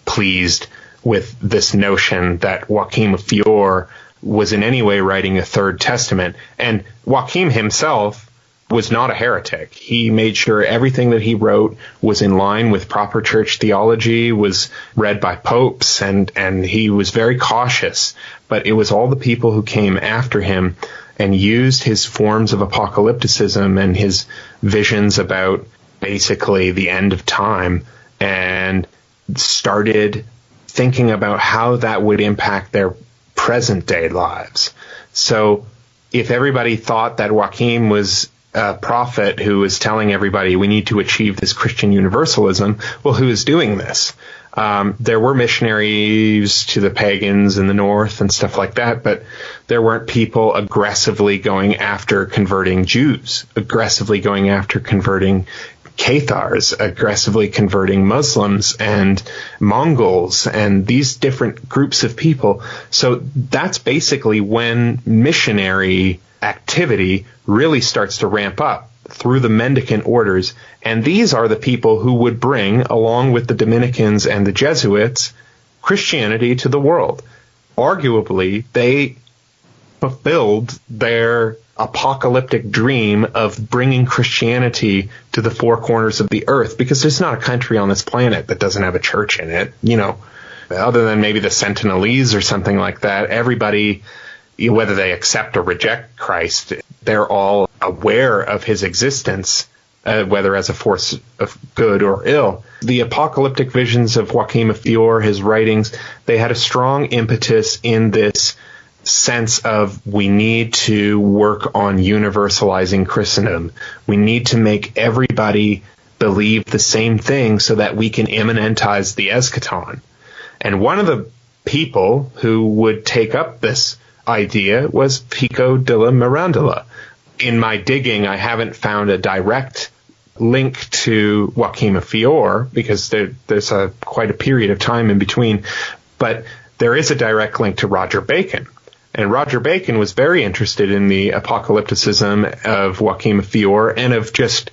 pleased with this notion that Joachim Fiore was in any way writing a Third Testament. And Joachim himself was not a heretic. He made sure everything that he wrote was in line with proper church theology, was read by popes, and he was very cautious. But it was all the people who came after him and used his forms of apocalypticism and his visions about basically the end of time and started thinking about how that would impact their present day lives. So if everybody thought that Joachim was a prophet who was telling everybody we need to achieve this Christian universalism, well, who is doing this? There were missionaries to the pagans in the north and stuff like that, but there weren't people aggressively going after converting Jews, aggressively going after converting Cathars, aggressively converting Muslims and Mongols and these different groups of people. So that's basically when missionary activity really starts to ramp up through the mendicant orders. And these are the people who would bring, along with the Dominicans and the Jesuits, Christianity to the world. Arguably, they fulfilled their apocalyptic dream of bringing Christianity to the four corners of the earth, because there's not a country on this planet that doesn't have a church in it, you know, other than maybe the Sentinelese or something like that. Everybody, whether they accept or reject Christ, they're all aware of his existence, whether as a force of good or ill. The apocalyptic visions of Joachim Fiore, his writings, they had a strong impetus in this sense of we need to work on universalizing Christendom. We need to make everybody believe the same thing so that we can immanentize the eschaton. And one of the people who would take up this idea was Pico della Mirandola. In my digging, I haven't found a direct link to Joachim of Fiore because there's quite a period of time in between, but there is a direct link to Roger Bacon. And Roger Bacon was very interested in the apocalypticism of Joachim of Fiore and of just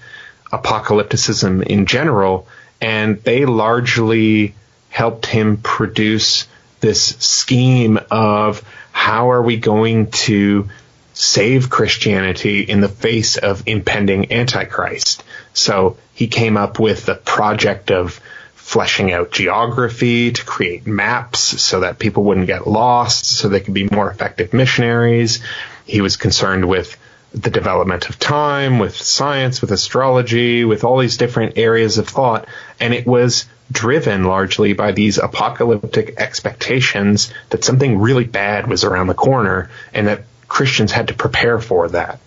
apocalypticism in general, and they largely helped him produce this scheme of how are we going to save Christianity in the face of impending Antichrist. So he came up with the project of fleshing out geography to create maps so that people wouldn't get lost, so they could be more effective missionaries. He was concerned with the development of time, with science, with astrology, with all these different areas of thought, and it was driven largely by these apocalyptic expectations that something really bad was around the corner and that Christians had to prepare for that.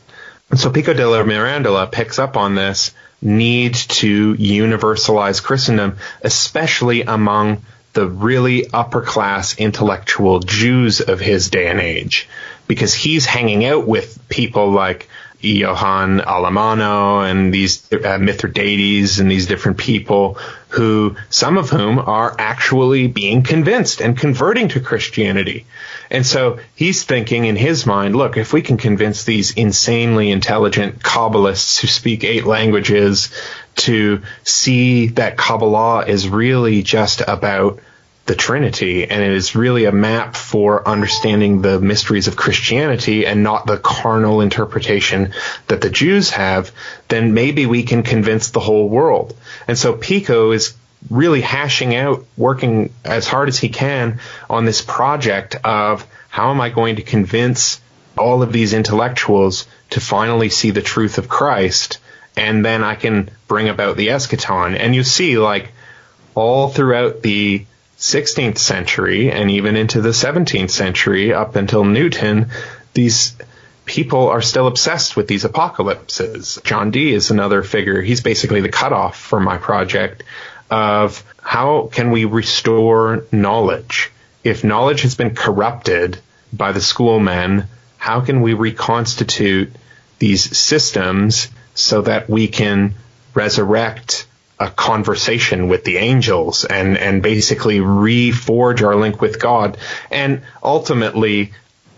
And so Pico della Mirandola picks up on this need to universalize Christendom, especially among the really upper-class intellectual Jews of his day and age, because he's hanging out with people like Johann Alemanno and these Mithridates and these different people who, some of whom are actually being convinced and converting to Christianity. And so he's thinking in his mind, look, if we can convince these insanely intelligent Kabbalists who speak 8 languages to see that Kabbalah is really just about the Trinity, and it is really a map for understanding the mysteries of Christianity and not the carnal interpretation that the Jews have, then maybe we can convince the whole world. And so Pico is really hashing out, working as hard as he can on this project of how am I going to convince all of these intellectuals to finally see the truth of Christ, and then I can bring about the eschaton. And you see, like, all throughout the 16th century and even into the 17th century up until Newton, these people are still obsessed with these apocalypses. John Dee is another figure. He's basically the cutoff for my project of how can we restore knowledge? If knowledge has been corrupted by the schoolmen, how can we reconstitute these systems so that we can resurrect a conversation with the angels and basically reforge our link with God and ultimately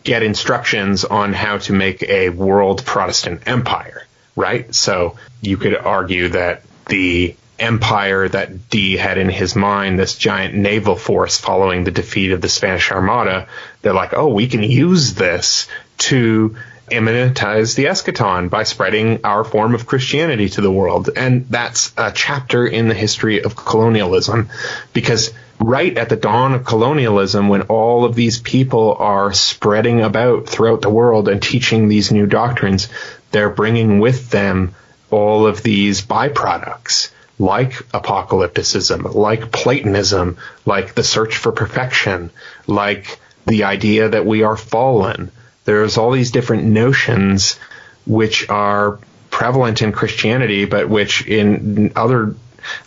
get instructions on how to make a world Protestant empire, right? So you could argue that the empire that Dee had in his mind, this giant naval force following the defeat of the Spanish Armada, they're like, oh, we can use this to immanentize the eschaton by spreading our form of Christianity to the world. And that's a chapter in the history of colonialism, because right at the dawn of colonialism, when all of these people are spreading about throughout the world and teaching these new doctrines, they're bringing with them all of these byproducts, like apocalypticism, like Platonism, like the search for perfection, like the idea that we are fallen. There's all these different notions which are prevalent in Christianity, but which in other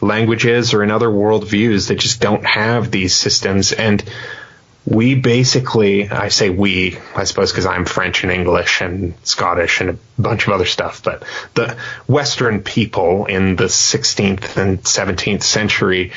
languages or in other worldviews, they just don't have these systems. And we basically, I say we, I suppose because I'm French and English and Scottish and a bunch of other stuff, but the Western people in the 16th and 17th century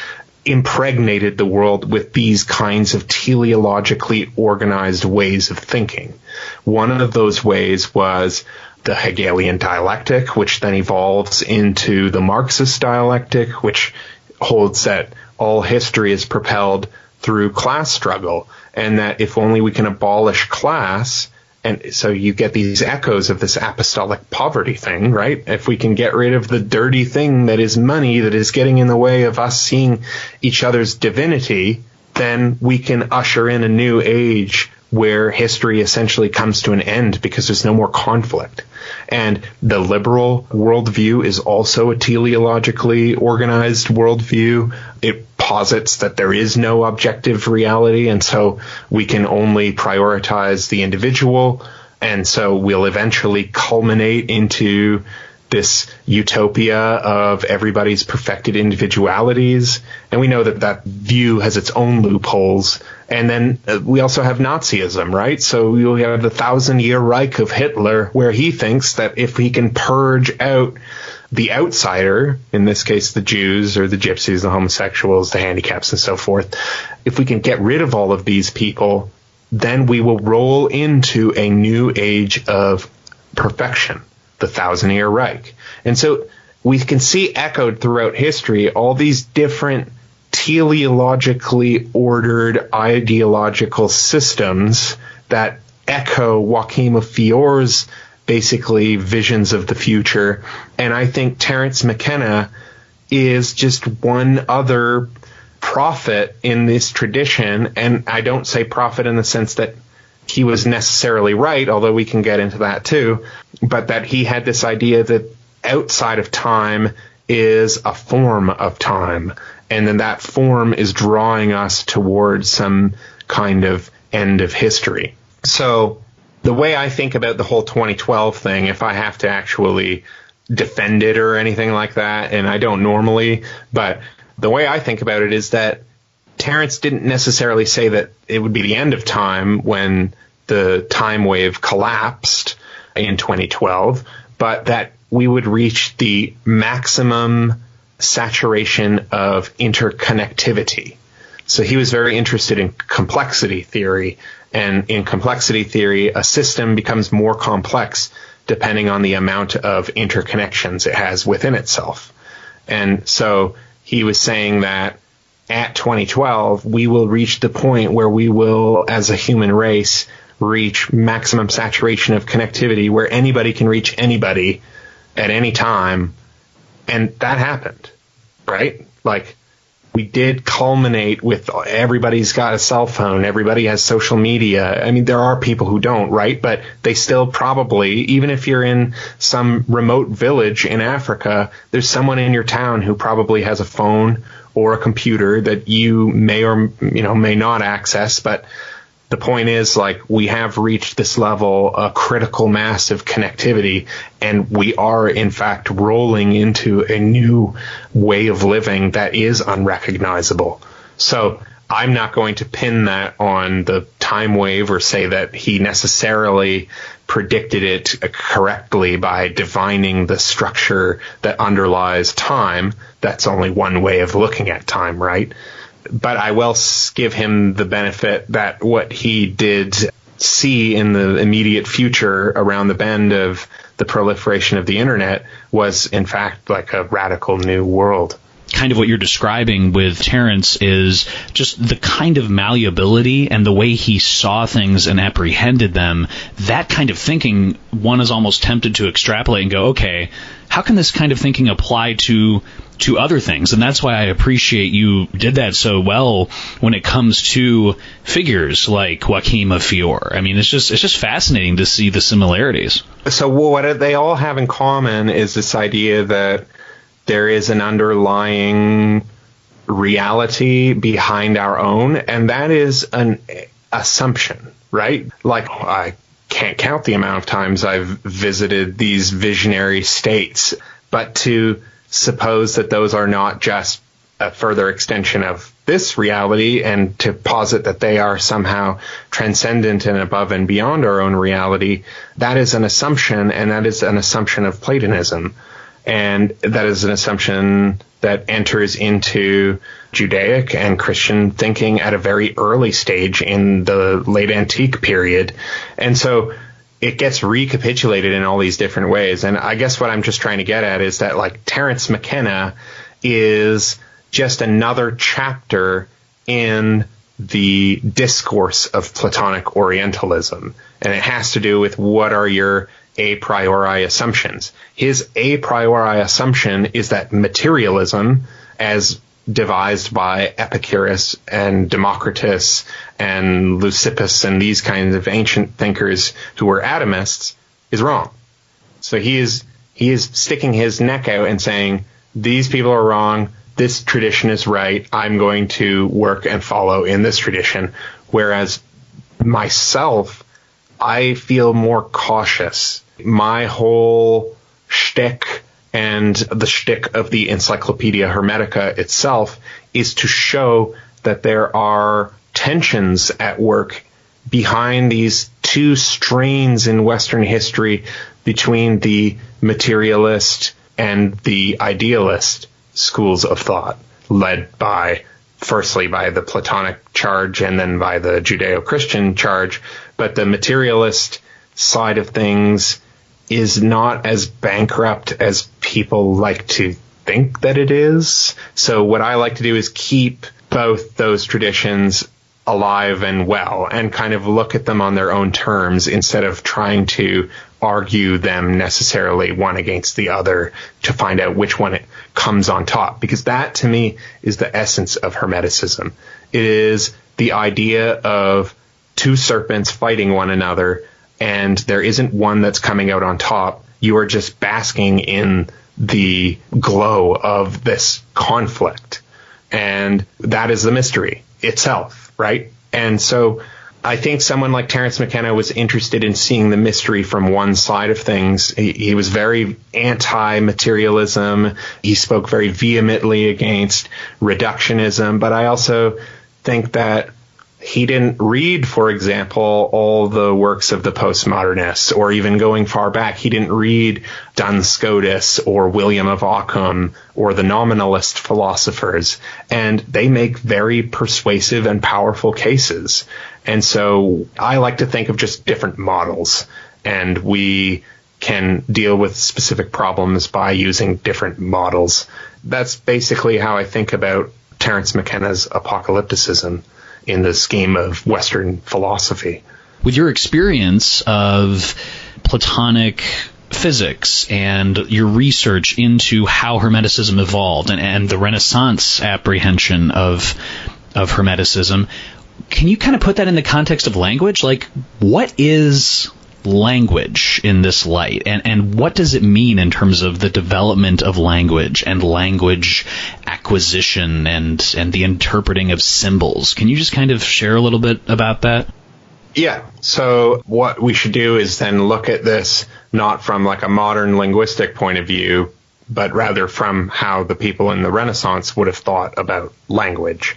impregnated the world with these kinds of teleologically organized ways of thinking. One of those ways was the Hegelian dialectic, which then evolves into the Marxist dialectic, which holds that all history is propelled through class struggle, and that if only we can abolish class, and so you get these echoes of this apostolic poverty thing, right? If we can get rid of the dirty thing that is money that is getting in the way of us seeing each other's divinity, then we can usher in a new age where history essentially comes to an end because there's no more conflict. And the liberal worldview is also a teleologically organized worldview. It posits that there is no objective reality, and so we can only prioritize the individual, and so we'll eventually culminate into this utopia of everybody's perfected individualities. And we know that that view has its own loopholes. And then we also have Nazism, right? So we have the 1,000-year Reich of Hitler, where he thinks that if he can purge out the outsider, in this case the Jews or the gypsies, the homosexuals, the handicaps, and so forth, if we can get rid of all of these people, then we will roll into a new age of perfection, the 1,000-year Reich. And so we can see echoed throughout history all these different teleologically ordered ideological systems that echo Joachim of Fiore's basically visions of the future. And I think Terence McKenna is just one other prophet in this tradition. And I don't say prophet in the sense that he was necessarily right, although we can get into that too, but that he had this idea that outside of time is a form of time, and then that form is drawing us towards some kind of end of history. So the way I think about the whole 2012 thing, if I have to actually defend it or anything like that, and I don't normally, but the way I think about it is that Terence didn't necessarily say that it would be the end of time when the time wave collapsed in 2012, but that we would reach the maximum saturation of interconnectivity. So he was very interested in complexity theory, and in complexity theory, a system becomes more complex depending on the amount of interconnections it has within itself. And so he was saying that at 2012, we will reach the point where we will, as a human race, reach maximum saturation of connectivity where anybody can reach anybody at any time. And that happened, right? Like, we did culminate with everybody's got a cell phone, everybody has social media. I mean, there are people who don't, right? But they still probably, even if you're in some remote village in Africa, there's someone in your town who probably has a phone or a computer that you may or may not access. But the point is, like, we have reached this level, a critical mass of connectivity, and we are, in fact, rolling into a new way of living that is unrecognizable. So I'm not going to pin that on the time wave or say that he necessarily predicted it correctly by divining the structure that underlies time. That's only one way of looking at time, right? But I will give him the benefit that what he did see in the immediate future around the bend of the proliferation of the internet was, in fact, like a radical new world. Kind of what you're describing with Terence is just the kind of malleability and the way he saw things and apprehended them. That kind of thinking, one is almost tempted to extrapolate and go, okay, how can this kind of thinking apply to other things? And that's why I appreciate you did that so well when it comes to figures like Joachim of Fiore. I mean, it's just fascinating to see the similarities. So what they all have in common is this idea that there is an underlying reality behind our own, and that is an assumption, right? Like, I can't count the amount of times I've visited these visionary states, but to suppose that those are not just a further extension of this reality and to posit that they are somehow transcendent and above and beyond our own reality, that is an assumption, and that is an assumption of Platonism. And that is an assumption that enters into Judaic and Christian thinking at a very early stage in the late antique period. And so it gets recapitulated in all these different ways. And I guess what I'm just trying to get at is that, like, Terence McKenna is just another chapter in the discourse of Platonic Orientalism. And it has to do with what are your a priori assumptions. His a priori assumption is that materialism, as devised by Epicurus and Democritus and Leucippus and these kinds of ancient thinkers who were atomists is wrong. So he is sticking his neck out and saying, these people are wrong, this tradition is right, I'm going to work and follow in this tradition. Whereas myself, I feel more cautious. My whole shtick and the shtick of the Encyclopedia Hermetica itself is to show that there are tensions at work behind these two strains in Western history between the materialist and the idealist schools of thought, led by, firstly, by the Platonic charge and then by the Judeo-Christian charge. But the materialist side of things is not as bankrupt as people like to think that it is. So what I like to do is keep both those traditions alive and well and kind of look at them on their own terms instead of trying to argue them necessarily one against the other to find out which one it comes on top. Because that, to me, is the essence of Hermeticism. It is the idea of two serpents fighting one another, and there isn't one that's coming out on top. You are just basking in the glow of this conflict. And that is the mystery itself, right? And so I think someone like Terence McKenna was interested in seeing the mystery from one side of things. He was very anti-materialism. He spoke very vehemently against reductionism. But I also think that he didn't read, for example, all the works of the postmodernists, or even going far back, he didn't read Duns Scotus or William of Ockham or the nominalist philosophers. And they make very persuasive and powerful cases. And so I like to think of just different models, and we can deal with specific problems by using different models. That's basically how I think about Terence McKenna's apocalypticism in the scheme of Western philosophy. With your experience of Platonic physics and your research into how Hermeticism evolved and the Renaissance apprehension of Hermeticism, can you kind of put that in the context of language? Like, what is language in this light, and what does it mean in terms of the development of language and language acquisition and the interpreting of symbols? Can you just kind of share a little bit about that? Yeah. So what we should do is then look at this not from like a modern linguistic point of view, but rather from how the people in the Renaissance would have thought about language.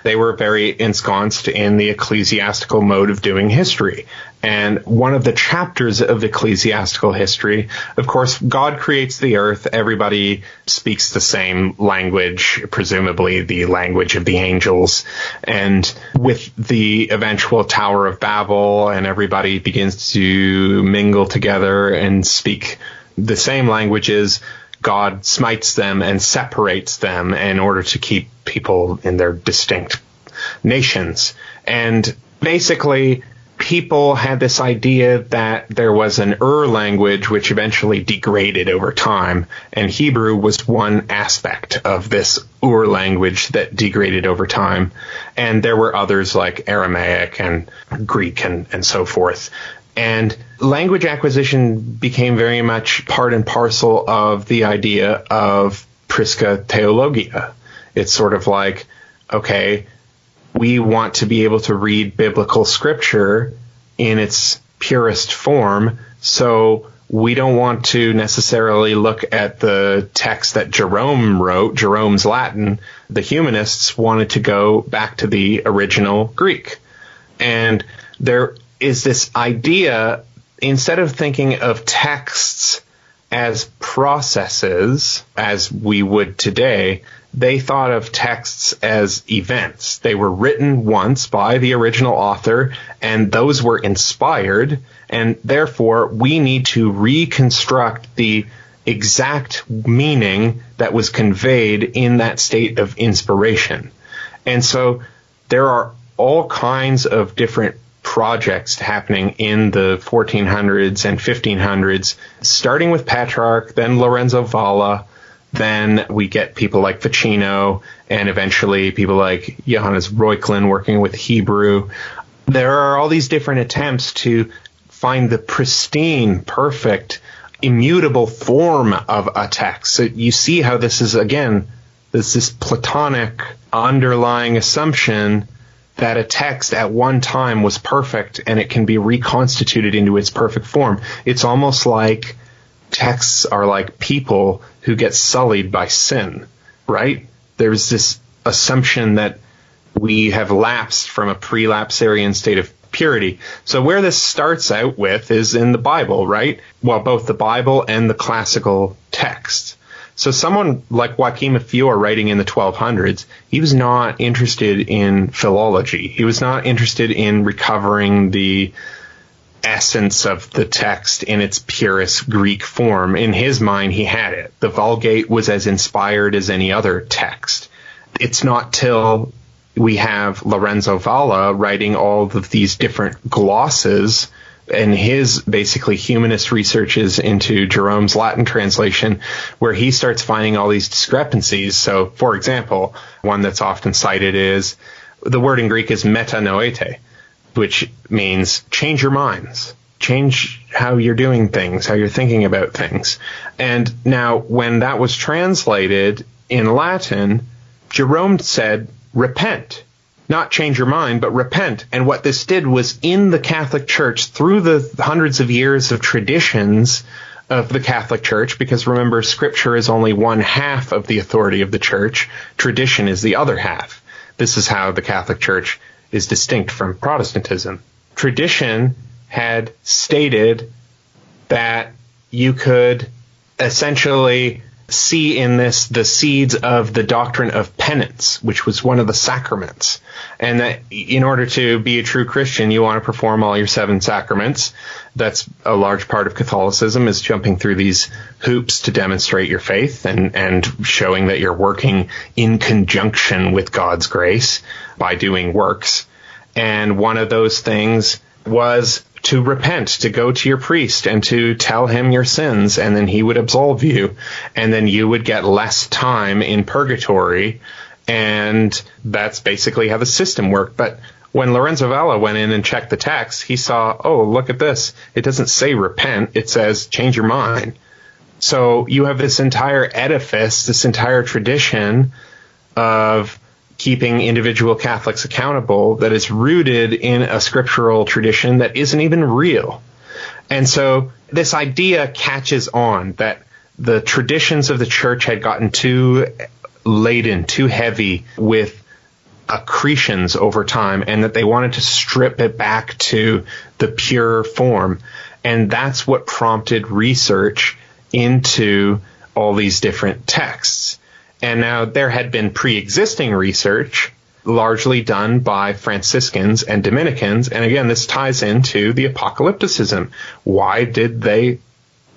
They were very ensconced in the ecclesiastical mode of doing history. And one of the chapters of ecclesiastical history, of course, God creates the earth. Everybody speaks the same language, presumably the language of the angels. And with the eventual Tower of Babel, and everybody begins to mingle together and speak the same languages, God smites them and separates them in order to keep people in their distinct nations. And basically, people had this idea that there was an language which eventually degraded over time, and Hebrew was one aspect of this language that degraded over time. And there were others like Aramaic and Greek and so forth. And language acquisition became very much part and parcel of the idea of Prisca Theologia. It's sort of like, okay, we want to be able to read biblical scripture in its purest form, so we don't want to necessarily look at the text that Jerome wrote, Jerome's Latin. The humanists wanted to go back to the original Greek. And there is this idea, instead of thinking of texts as processes, as we would today, they thought of texts as events. They were written once by the original author, and those were inspired, and therefore we need to reconstruct the exact meaning that was conveyed in that state of inspiration. And so there are all kinds of different projects happening in the 1400s and 1500s, starting with Petrarch, then Lorenzo Valla, Then we get people like Ficino and eventually people like Johannes Reuchlin working with Hebrew. There are all these different attempts to find the pristine, perfect, immutable form of a text. So you see how this is, again, this Platonic underlying assumption that a text at one time was perfect and it can be reconstituted into its perfect form. It's almost like texts are like people who get sullied by sin, right? There's this assumption that we have lapsed from a pre-lapsarian state of purity. So where this starts out with is in the Bible, right? Well, both the Bible and the classical text. So someone like Joachim Fiore writing in the 1200s, he was not interested in philology. He was not interested in recovering the essence of the text in its purest Greek form. In his mind, he had it. The Vulgate was as inspired as any other text. It's not till we have Lorenzo Valla writing all of these different glosses and his basically humanist researches into Jerome's Latin translation, where he starts finding all these discrepancies. So, for example, one that's often cited is the word in Greek is metanoete, which means change your minds, change how you're doing things, how you're thinking about things. And now when that was translated in Latin, Jerome said, repent. Not change your mind, but repent. And what this did was in the Catholic Church, through the hundreds of years of traditions of the Catholic Church, because remember, Scripture is only one half of the authority of the Church, tradition is the other half. This is how the Catholic Church is distinct from Protestantism. Tradition had stated that you could essentially see in this the seeds of the doctrine of penance, which was one of the sacraments. And that in order to be a true Christian, you want to perform all your 7 sacraments. That's a large part of Catholicism, is jumping through these hoops to demonstrate your faith and showing that you're working in conjunction with God's grace by doing works. And one of those things was to repent, to go to your priest and to tell him your sins, and then he would absolve you, and then you would get less time in purgatory, and that's basically how the system worked. But when Lorenzo Valla went in and checked the text, he saw, oh, look at this. It doesn't say repent, it says change your mind. So you have this entire edifice, this entire tradition of keeping individual Catholics accountable that is rooted in a scriptural tradition that isn't even real. And so this idea catches on that the traditions of the church had gotten too laden, too heavy with accretions over time, and that they wanted to strip it back to the pure form. And that's what prompted research into all these different texts. And now there had been pre-existing research, largely done by Franciscans and Dominicans. And again, this ties into the apocalypticism. Why did they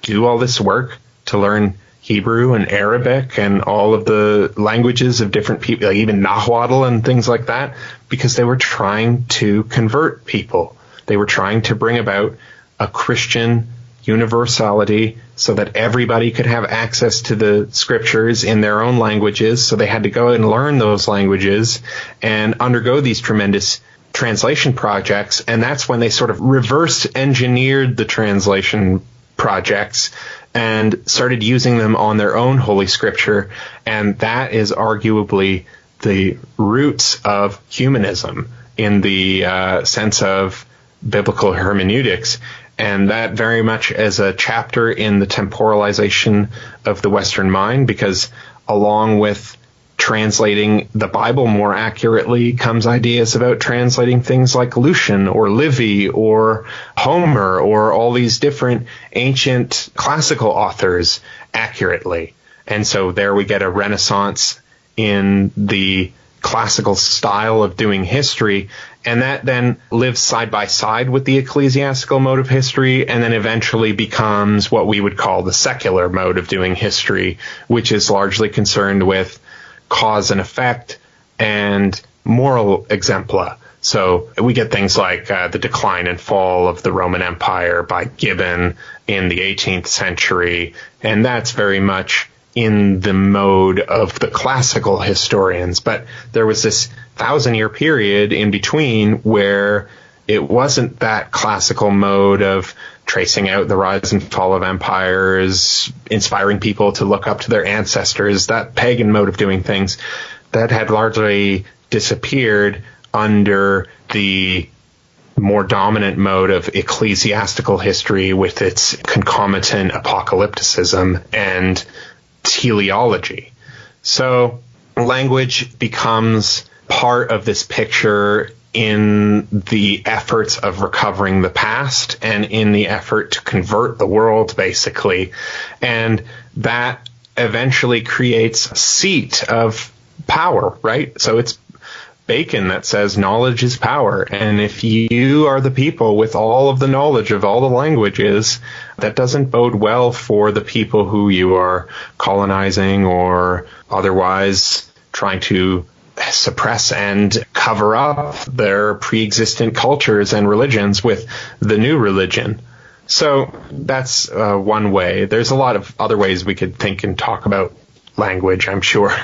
do all this work to learn Hebrew and Arabic and all of the languages of different people, like even Nahuatl and things like that? Because they were trying to convert people. They were trying to bring about a Christian universality so that everybody could have access to the scriptures in their own languages. So they had to go and learn those languages and undergo these tremendous translation projects. And that's when they sort of reverse engineered the translation projects and started using them on their own Holy Scripture. And that is arguably the roots of humanism in the sense of biblical hermeneutics. And that very much as a chapter in the temporalization of the Western mind, because along with translating the Bible more accurately comes ideas about translating things like Lucian or Livy or Homer or all these different ancient classical authors accurately. And so there we get a renaissance in the classical style of doing history, and that then lives side by side with the ecclesiastical mode of history, and then eventually becomes what we would call the secular mode of doing history, which is largely concerned with cause and effect and moral exempla. So we get things like the decline and fall of the Roman Empire by Gibbon in the 18th century, and that's very much in the mode of the classical historians. But there was this 1,000-year period in between where it wasn't that classical mode of tracing out the rise and fall of empires, inspiring people to look up to their ancestors, that pagan mode of doing things that had largely disappeared under the more dominant mode of ecclesiastical history with its concomitant apocalypticism and teleology. So language becomes part of this picture in the efforts of recovering the past and in the effort to convert the world, basically. And that eventually creates a seat of power, right? So it's Bacon that says knowledge is power. And if you are the people with all of the knowledge of all the languages, that doesn't bode well for the people who you are colonizing or otherwise trying to suppress and cover up their pre-existent cultures and religions with the new religion. So that's one way. There's a lot of other ways we could think and talk about language, I'm sure.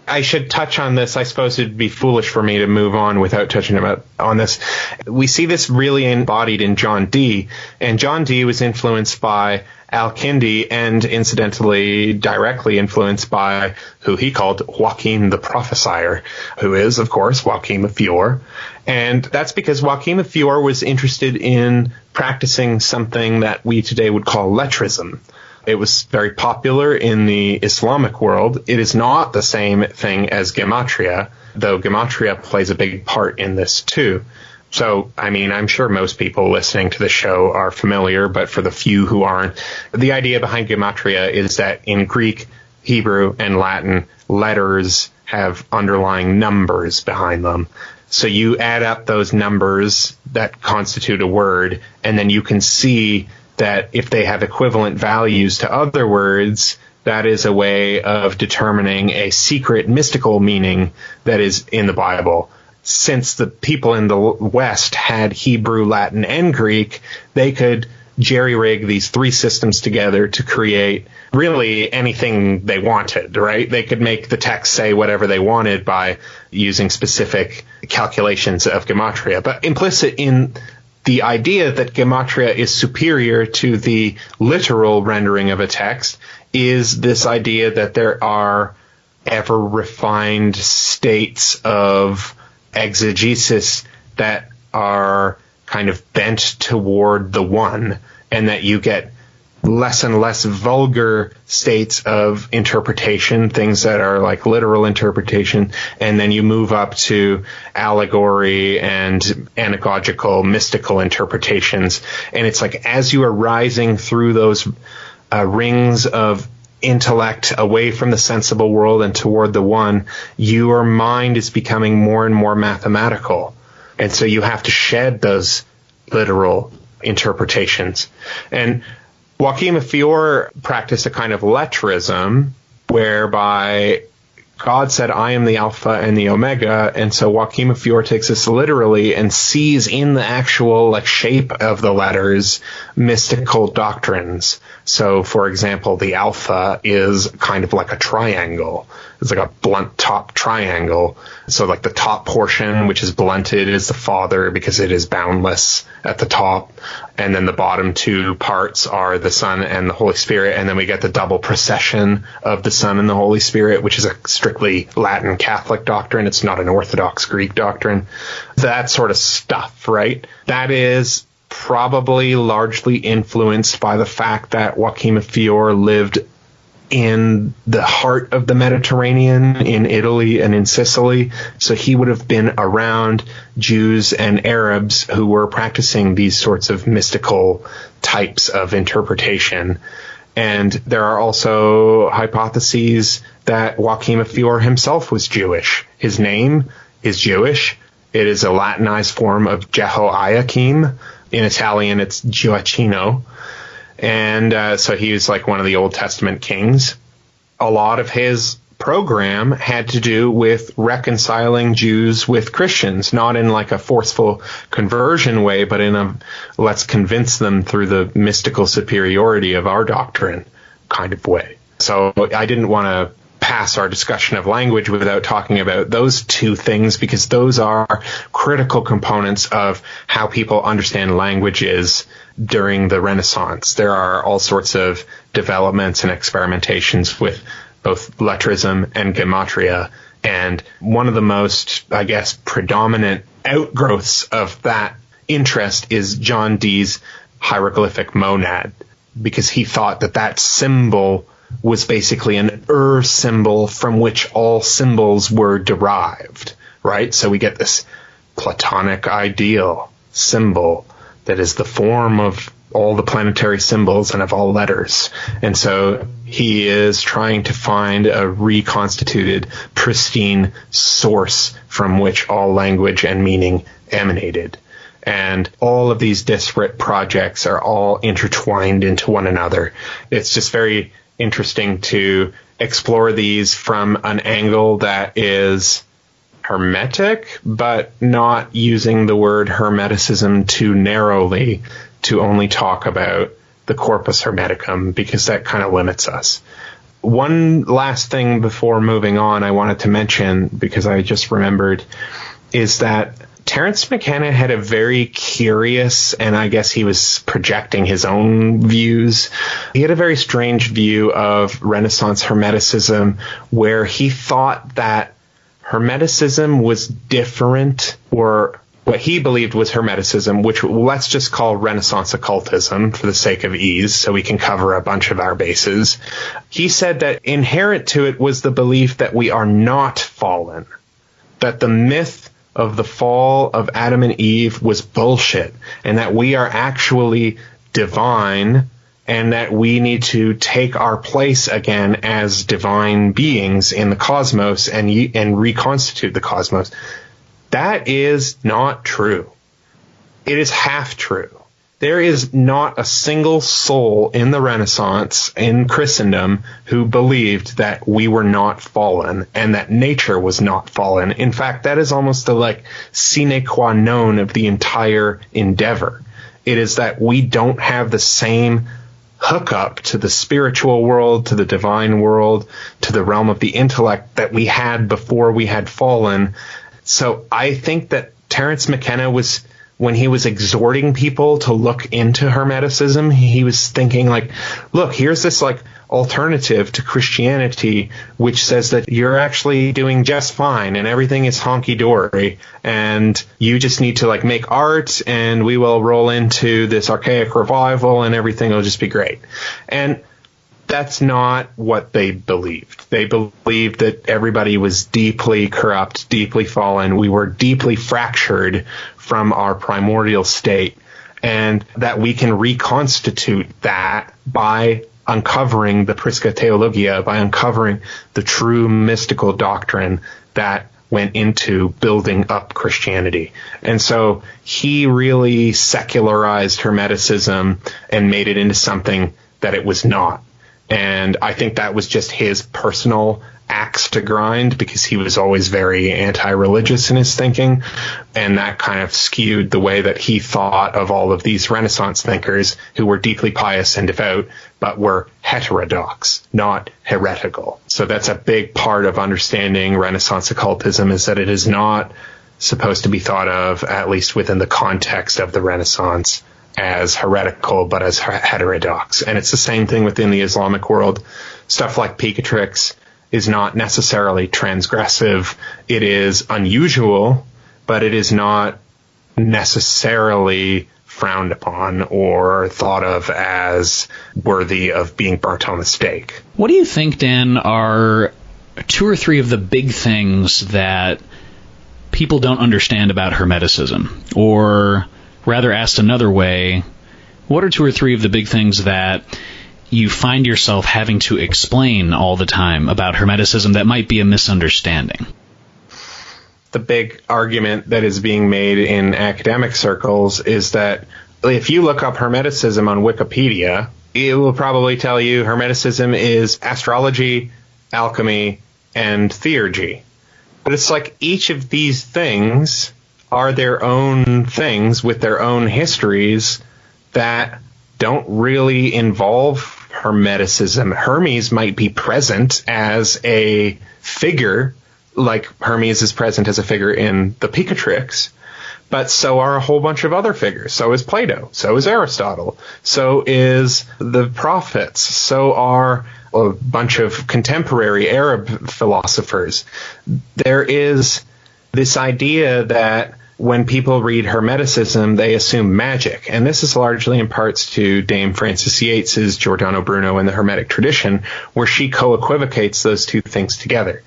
I should touch on this. I suppose it'd be foolish for me to move on without touching on this. We see this really embodied in John Dee, and John Dee was influenced by Al-Kindi and incidentally directly influenced by who he called Joachim the Prophesier, who is, of course, Joachim of Fiore. And that's because Joachim of Fiore was interested in practicing something that we today would call lettrism. It was very popular in the Islamic world. It is not the same thing as gematria, though gematria plays a big part in this too. So, I mean, I'm sure most people listening to the show are familiar, but for the few who aren't, the idea behind gematria is that in Greek, Hebrew, and Latin, letters have underlying numbers behind them. So you add up those numbers that constitute a word, and then you can see that if they have equivalent values to other words, that is a way of determining a secret mystical meaning that is in the Bible. Since the people in the West had Hebrew, Latin, and Greek, they could jerry-rig these three systems together to create really anything they wanted, right? They could make the text say whatever they wanted by using specific calculations of gematria. But implicit in the idea that gematria is superior to the literal rendering of a text is this idea that there are ever-refined states of exegesis that are kind of bent toward the one, and that you get less and less vulgar states of interpretation, things that are like literal interpretation, and then you move up to allegory and anagogical, mystical interpretations. And it's like as you are rising through those rings of intellect away from the sensible world and toward the one, your mind is becoming more and more mathematical. And so you have to shed those literal interpretations. And Joachim of Fiore practiced a kind of lettrism whereby God said, I am the Alpha and the Omega. And so Joachim of Fiore takes this literally and sees in the actual shape of the letters mystical doctrines. So, for example, the Alpha is kind of like a triangle. It's like a blunt top triangle. So like the top portion, which is blunted, is the Father because it is boundless at the top. And then the bottom two parts are the Son and the Holy Spirit. And then we get the double procession of the Son and the Holy Spirit, which is a strictly Latin Catholic doctrine. It's not an Orthodox Greek doctrine. That sort of stuff, right? That is probably largely influenced by the fact that Joachim of Fiore lived in the heart of the Mediterranean, in Italy and in Sicily. So he would have been around Jews and Arabs who were practicing these sorts of mystical types of interpretation. And there are also hypotheses that Joachim of Fiore himself was Jewish. His name is Jewish. It is a Latinized form of Jehoiakim. In Italian, it's Gioacchino. And so he was like one of the Old Testament kings. A lot of his program had to do with reconciling Jews with Christians, not in like a forceful conversion way, but in a let's convince them through the mystical superiority of our doctrine kind of way. So I didn't want to pass our discussion of language without talking about those two things, because those are critical components of how people understand languages during the Renaissance. There are all sorts of developments and experimentations with both lettrism and gematria. And one of the most, I guess, predominant outgrowths of that interest is John Dee's hieroglyphic monad, because he thought that that symbol was basically an symbol from which all symbols were derived, right? So we get this Platonic ideal symbol that is the form of all the planetary symbols and of all letters. And so he is trying to find a reconstituted, pristine source from which all language and meaning emanated. And all of these disparate projects are all intertwined into one another. It's just very interesting to explore these from an angle that is hermetic, but not using the word hermeticism too narrowly to only talk about the corpus hermeticum, because that kind of limits us. One last thing before moving on I wanted to mention, because I just remembered, is that Terence McKenna had a very curious, and I guess he was projecting his own views. He had a very strange view of Renaissance Hermeticism, where he thought that Hermeticism was different, or what he believed was Hermeticism, which let's just call Renaissance occultism for the sake of ease, so we can cover a bunch of our bases. He said that inherent to it was the belief that we are not fallen, that the myth of the fall of Adam and Eve was bullshit, and that we are actually divine, and that we need to take our place again as divine beings in the cosmos and reconstitute the cosmos. That is not true. It is half true. There is not a single soul in the Renaissance, in Christendom, who believed that we were not fallen and that nature was not fallen. In fact, that is almost the sine qua non of the entire endeavor. It is that we don't have the same hookup to the spiritual world, to the divine world, to the realm of the intellect that we had before we had fallen. So I think that Terence McKenna was, when he was exhorting people to look into Hermeticism, he was thinking look, here's this alternative to Christianity, which says that you're actually doing just fine and everything is honky-dory, and you just need to make art, and we will roll into this archaic revival and everything will just be great. And that's not what they believed. They believed that everybody was deeply corrupt, deeply fallen. We were deeply fractured from our primordial state, and that we can reconstitute that by uncovering the Prisca Theologia, by uncovering the true mystical doctrine that went into building up Christianity. And so he really secularized Hermeticism and made it into something that it was not. And I think that was just his personal axe to grind, because he was always very anti-religious in his thinking. And that kind of skewed the way that he thought of all of these Renaissance thinkers who were deeply pious and devout, but were heterodox, not heretical. So that's a big part of understanding Renaissance occultism, is that it is not supposed to be thought of, at least within the context of the Renaissance, as heretical, but as heterodox. And it's the same thing within the Islamic world. Stuff like Picatrix is not necessarily transgressive. It is unusual, but it is not necessarily frowned upon or thought of as worthy of being burnt on the stake. What do you think, Dan, are two or three of the big things that people don't understand about Hermeticism? Or rather, asked another way, what are two or three of the big things that you find yourself having to explain all the time about Hermeticism that might be a misunderstanding? The big argument that is being made in academic circles is that if you look up Hermeticism on Wikipedia, it will probably tell you Hermeticism is astrology, alchemy, and theurgy. But it's like each of these things are their own things with their own histories that don't really involve Hermeticism. Hermes might be present as a figure, like Hermes is present as a figure in the Picatrix, but so are a whole bunch of other figures. So is Plato. So is Aristotle. So is the prophets. So are a bunch of contemporary Arab philosophers. There is this idea that when people read Hermeticism, they assume magic. And this is largely in parts to Dame Frances Yates's Giordano Bruno and the Hermetic tradition, where she co-equivocates those two things together.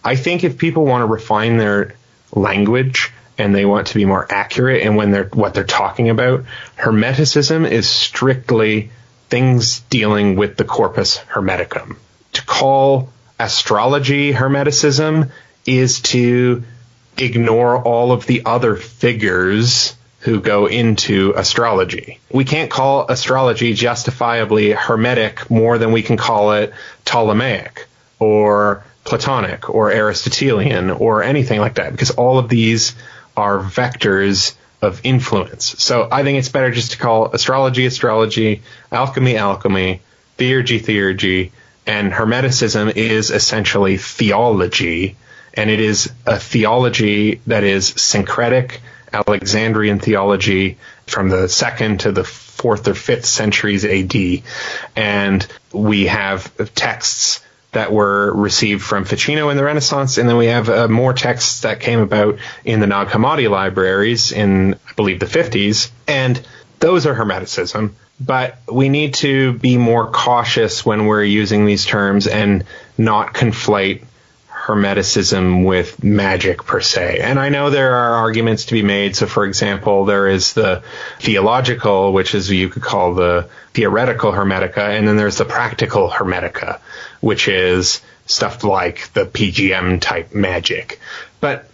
I think if people want to refine their language and they want to be more accurate in what they're talking about, Hermeticism is strictly things dealing with the corpus hermeticum. To call astrology Hermeticism is to ignore all of the other figures who go into astrology. We can't call astrology justifiably Hermetic more than we can call it Ptolemaic or Platonic or Aristotelian or anything like that, because all of these are vectors of influence. So I think it's better just to call astrology, astrology, alchemy, alchemy, theurgy, theurgy, and Hermeticism is essentially theology. And it is a theology that is syncretic, Alexandrian theology from the 2nd to the 4th or 5th centuries AD. And we have texts that were received from Ficino in the Renaissance, and then we have more texts that came about in the Nag Hammadi libraries in, I believe, the 50s. And those are Hermeticism. But we need to be more cautious when we're using these terms and not conflate Hermeticism with magic per se. And I know there are arguments to be made. So, for example, there is the theological, which is you could call the theoretical Hermetica, and then there's the practical Hermetica, which is stuff like the PGM type magic. But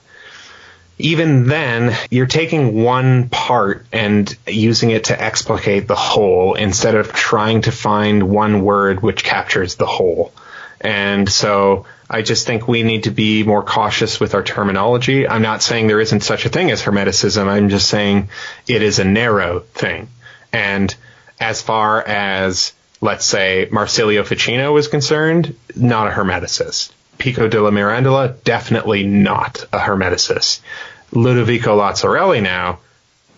even then, you're taking one part and using it to explicate the whole instead of trying to find one word which captures the whole. And so I just think we need to be more cautious with our terminology. I'm not saying there isn't such a thing as Hermeticism. I'm just saying it is a narrow thing. And as far as, let's say, Marsilio Ficino was concerned, not a Hermeticist. Pico della Mirandola, definitely not a Hermeticist. Ludovico Lazzarelli now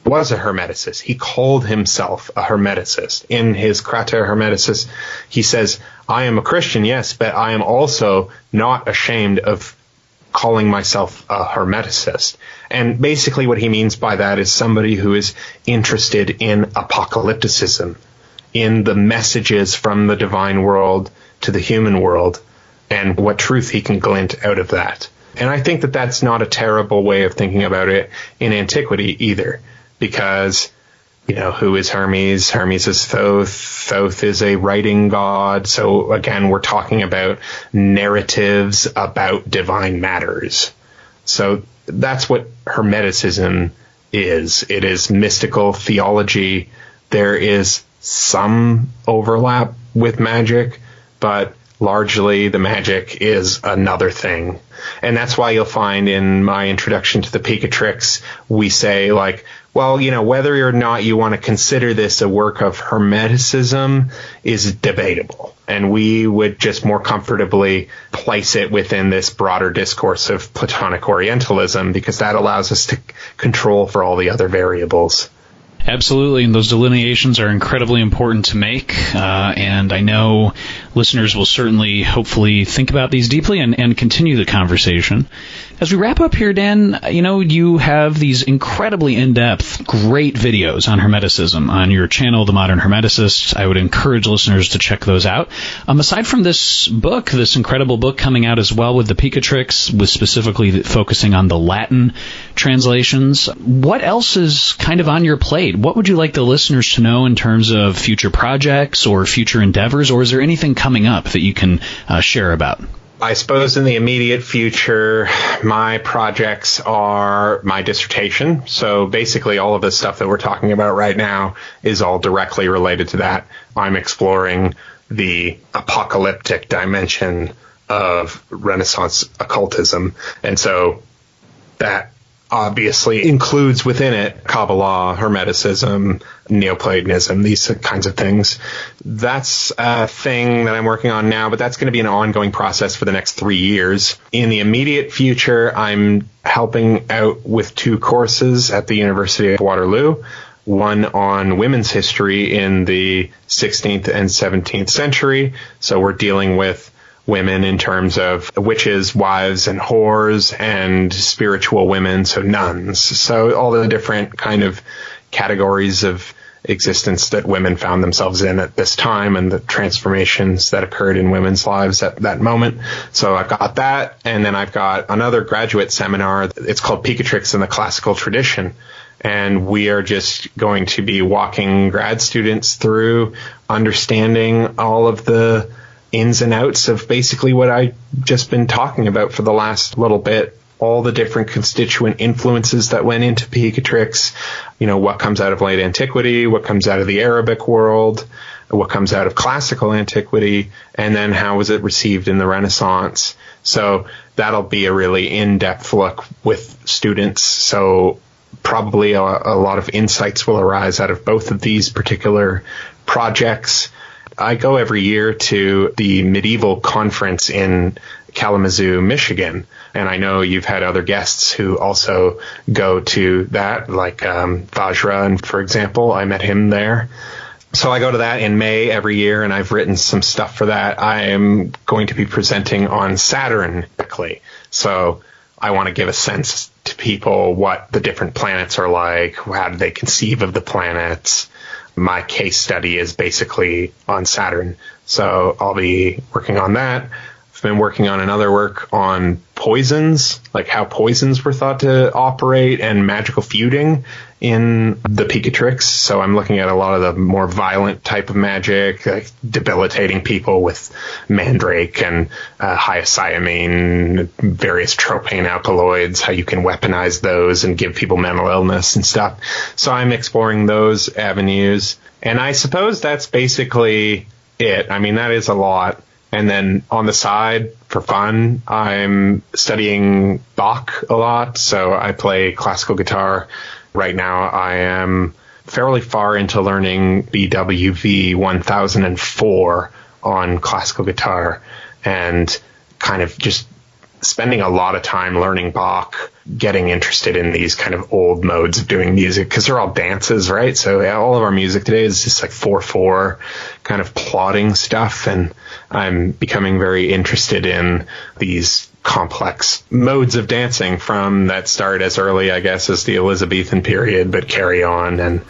was a Hermeticist. He called himself a Hermeticist. In his Crater Hermeticis, he says, I am a Christian, yes, but I am also not ashamed of calling myself a Hermeticist. And basically what he means by that is somebody who is interested in apocalypticism, in the messages from the divine world to the human world, and what truth he can glint out of that. And I think that that's not a terrible way of thinking about it in antiquity either. Because, who is Hermes? Hermes is Thoth. Thoth is a writing god. So, again, we're talking about narratives about divine matters. So that's what Hermeticism is. It is mystical theology. There is some overlap with magic, but largely the magic is another thing. And that's why you'll find in my introduction to the Picatrix, we say, well, whether or not you want to consider this a work of Hermeticism is debatable. And we would just more comfortably place it within this broader discourse of Platonic Orientalism, because that allows us to control for all the other variables. Absolutely, and those delineations are incredibly important to make, and I know listeners will certainly, hopefully, think about these deeply and continue the conversation. As we wrap up here, Dan, you have these incredibly in-depth, great videos on Hermeticism on your channel, The Modern Hermeticist. I would encourage listeners to check those out. Aside from this book, this incredible book coming out as well with the Picatrix, with specifically focusing on the Latin translations, what else is kind of on your plate? What would you like the listeners to know in terms of future projects or future endeavors, or is there anything coming up that you can share about? I suppose in the immediate future, my projects are my dissertation. So basically all of the stuff that we're talking about right now is all directly related to that. I'm exploring the apocalyptic dimension of Renaissance occultism. And so that obviously includes within it Kabbalah, Hermeticism, Neoplatonism, these kinds of things. That's a thing that I'm working on now, but that's going to be an ongoing process for the next 3 years. In the immediate future, I'm helping out with 2 courses at the University of Waterloo, one on women's history in the 16th and 17th century. So we're dealing with women in terms of witches, wives, and whores, and spiritual women, so nuns. So all the different kind of categories of existence that women found themselves in at this time and the transformations that occurred in women's lives at that moment. So I've got that, and then I've got another graduate seminar. It's called Picatrix in the Classical Tradition. And we are just going to be walking grad students through understanding all of the ins and outs of basically what I've just been talking about for the last little bit, all the different constituent influences that went into Picatrix, what comes out of late antiquity, what comes out of the Arabic world, what comes out of classical antiquity, and then how was it received in the Renaissance. So that'll be a really in-depth look with students. So probably a lot of insights will arise out of both of these particular projects. I go every year to the medieval conference in Kalamazoo, Michigan, and I know you've had other guests who also go to that, like Vajra, and for example, I met him there. So I go to that in May every year, and I've written some stuff for that. I am going to be presenting on Saturn quickly, so I want to give a sense to people what the different planets are like, how do they conceive of the planets. My case study is basically on Saturn, so I'll be working on that. I've been working on another work on poisons, like how poisons were thought to operate, and magical feuding in the Picatrix. So I'm looking at a lot of the more violent type of magic, like debilitating people with mandrake and hyoscyamine, various tropane alkaloids, how you can weaponize those and give people mental illness and stuff. So I'm exploring those avenues. And I suppose that's basically it. I mean, that is a lot. And then on the side, for fun, I'm studying Bach a lot. So I play classical guitar. Right now, I am fairly far into learning BWV 1004 on classical guitar, and kind of just spending a lot of time learning Bach, getting interested in these kind of old modes of doing music, because they're all dances, right? So all of our music today is just like 4/4 kind of plodding stuff, and I'm becoming very interested in these complex modes of dancing from that start as early, I guess, as the Elizabethan period, but carry on. And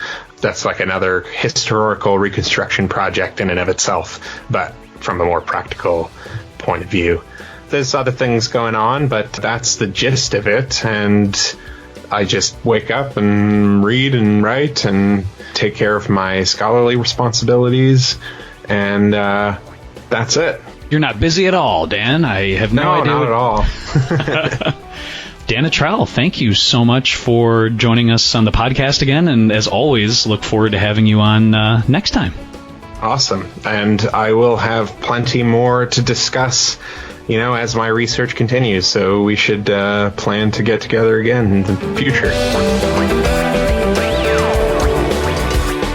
that's like another historical reconstruction project in and of itself, but from a more practical point of view. There's other things going on, but that's the gist of it. And I just wake up and read and write and take care of my scholarly responsibilities. And that's it. You're not busy at all, Dan. I have no idea. No, not at all. Dan Attrell, thank you so much for joining us on the podcast again. And as always, look forward to having you on next time. Awesome. And I will have plenty more to discuss, as my research continues. So we should plan to get together again in the future.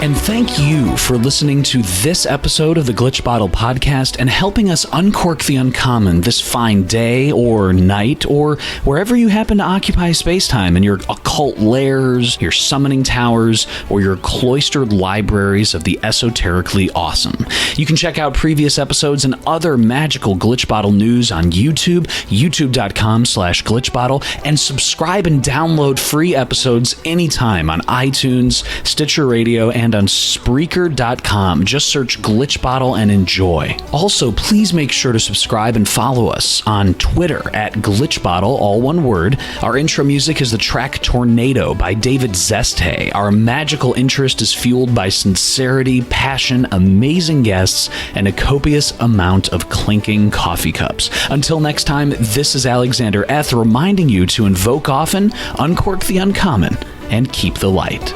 And thank you for listening to this episode of the Glitch Bottle Podcast and helping us uncork the uncommon this fine day or night or wherever you happen to occupy space-time in your occult lairs, your summoning towers, or your cloistered libraries of the esoterically awesome. You can check out previous episodes and other magical Glitch Bottle news on YouTube, youtube.com/glitchbottle, and subscribe and download free episodes anytime on iTunes, Stitcher Radio, and on Spreaker.com. Just search Glitch Bottle and enjoy. Also, please make sure to subscribe and follow us on Twitter at Glitch Bottle, all one word. Our intro music is the track Tornado by David Zeste. Our magical interest is fueled by sincerity, passion, amazing guests, and a copious amount of clinking coffee cups. Until next time, this is Alexander Eth reminding you to invoke often, uncork the uncommon, and keep the light.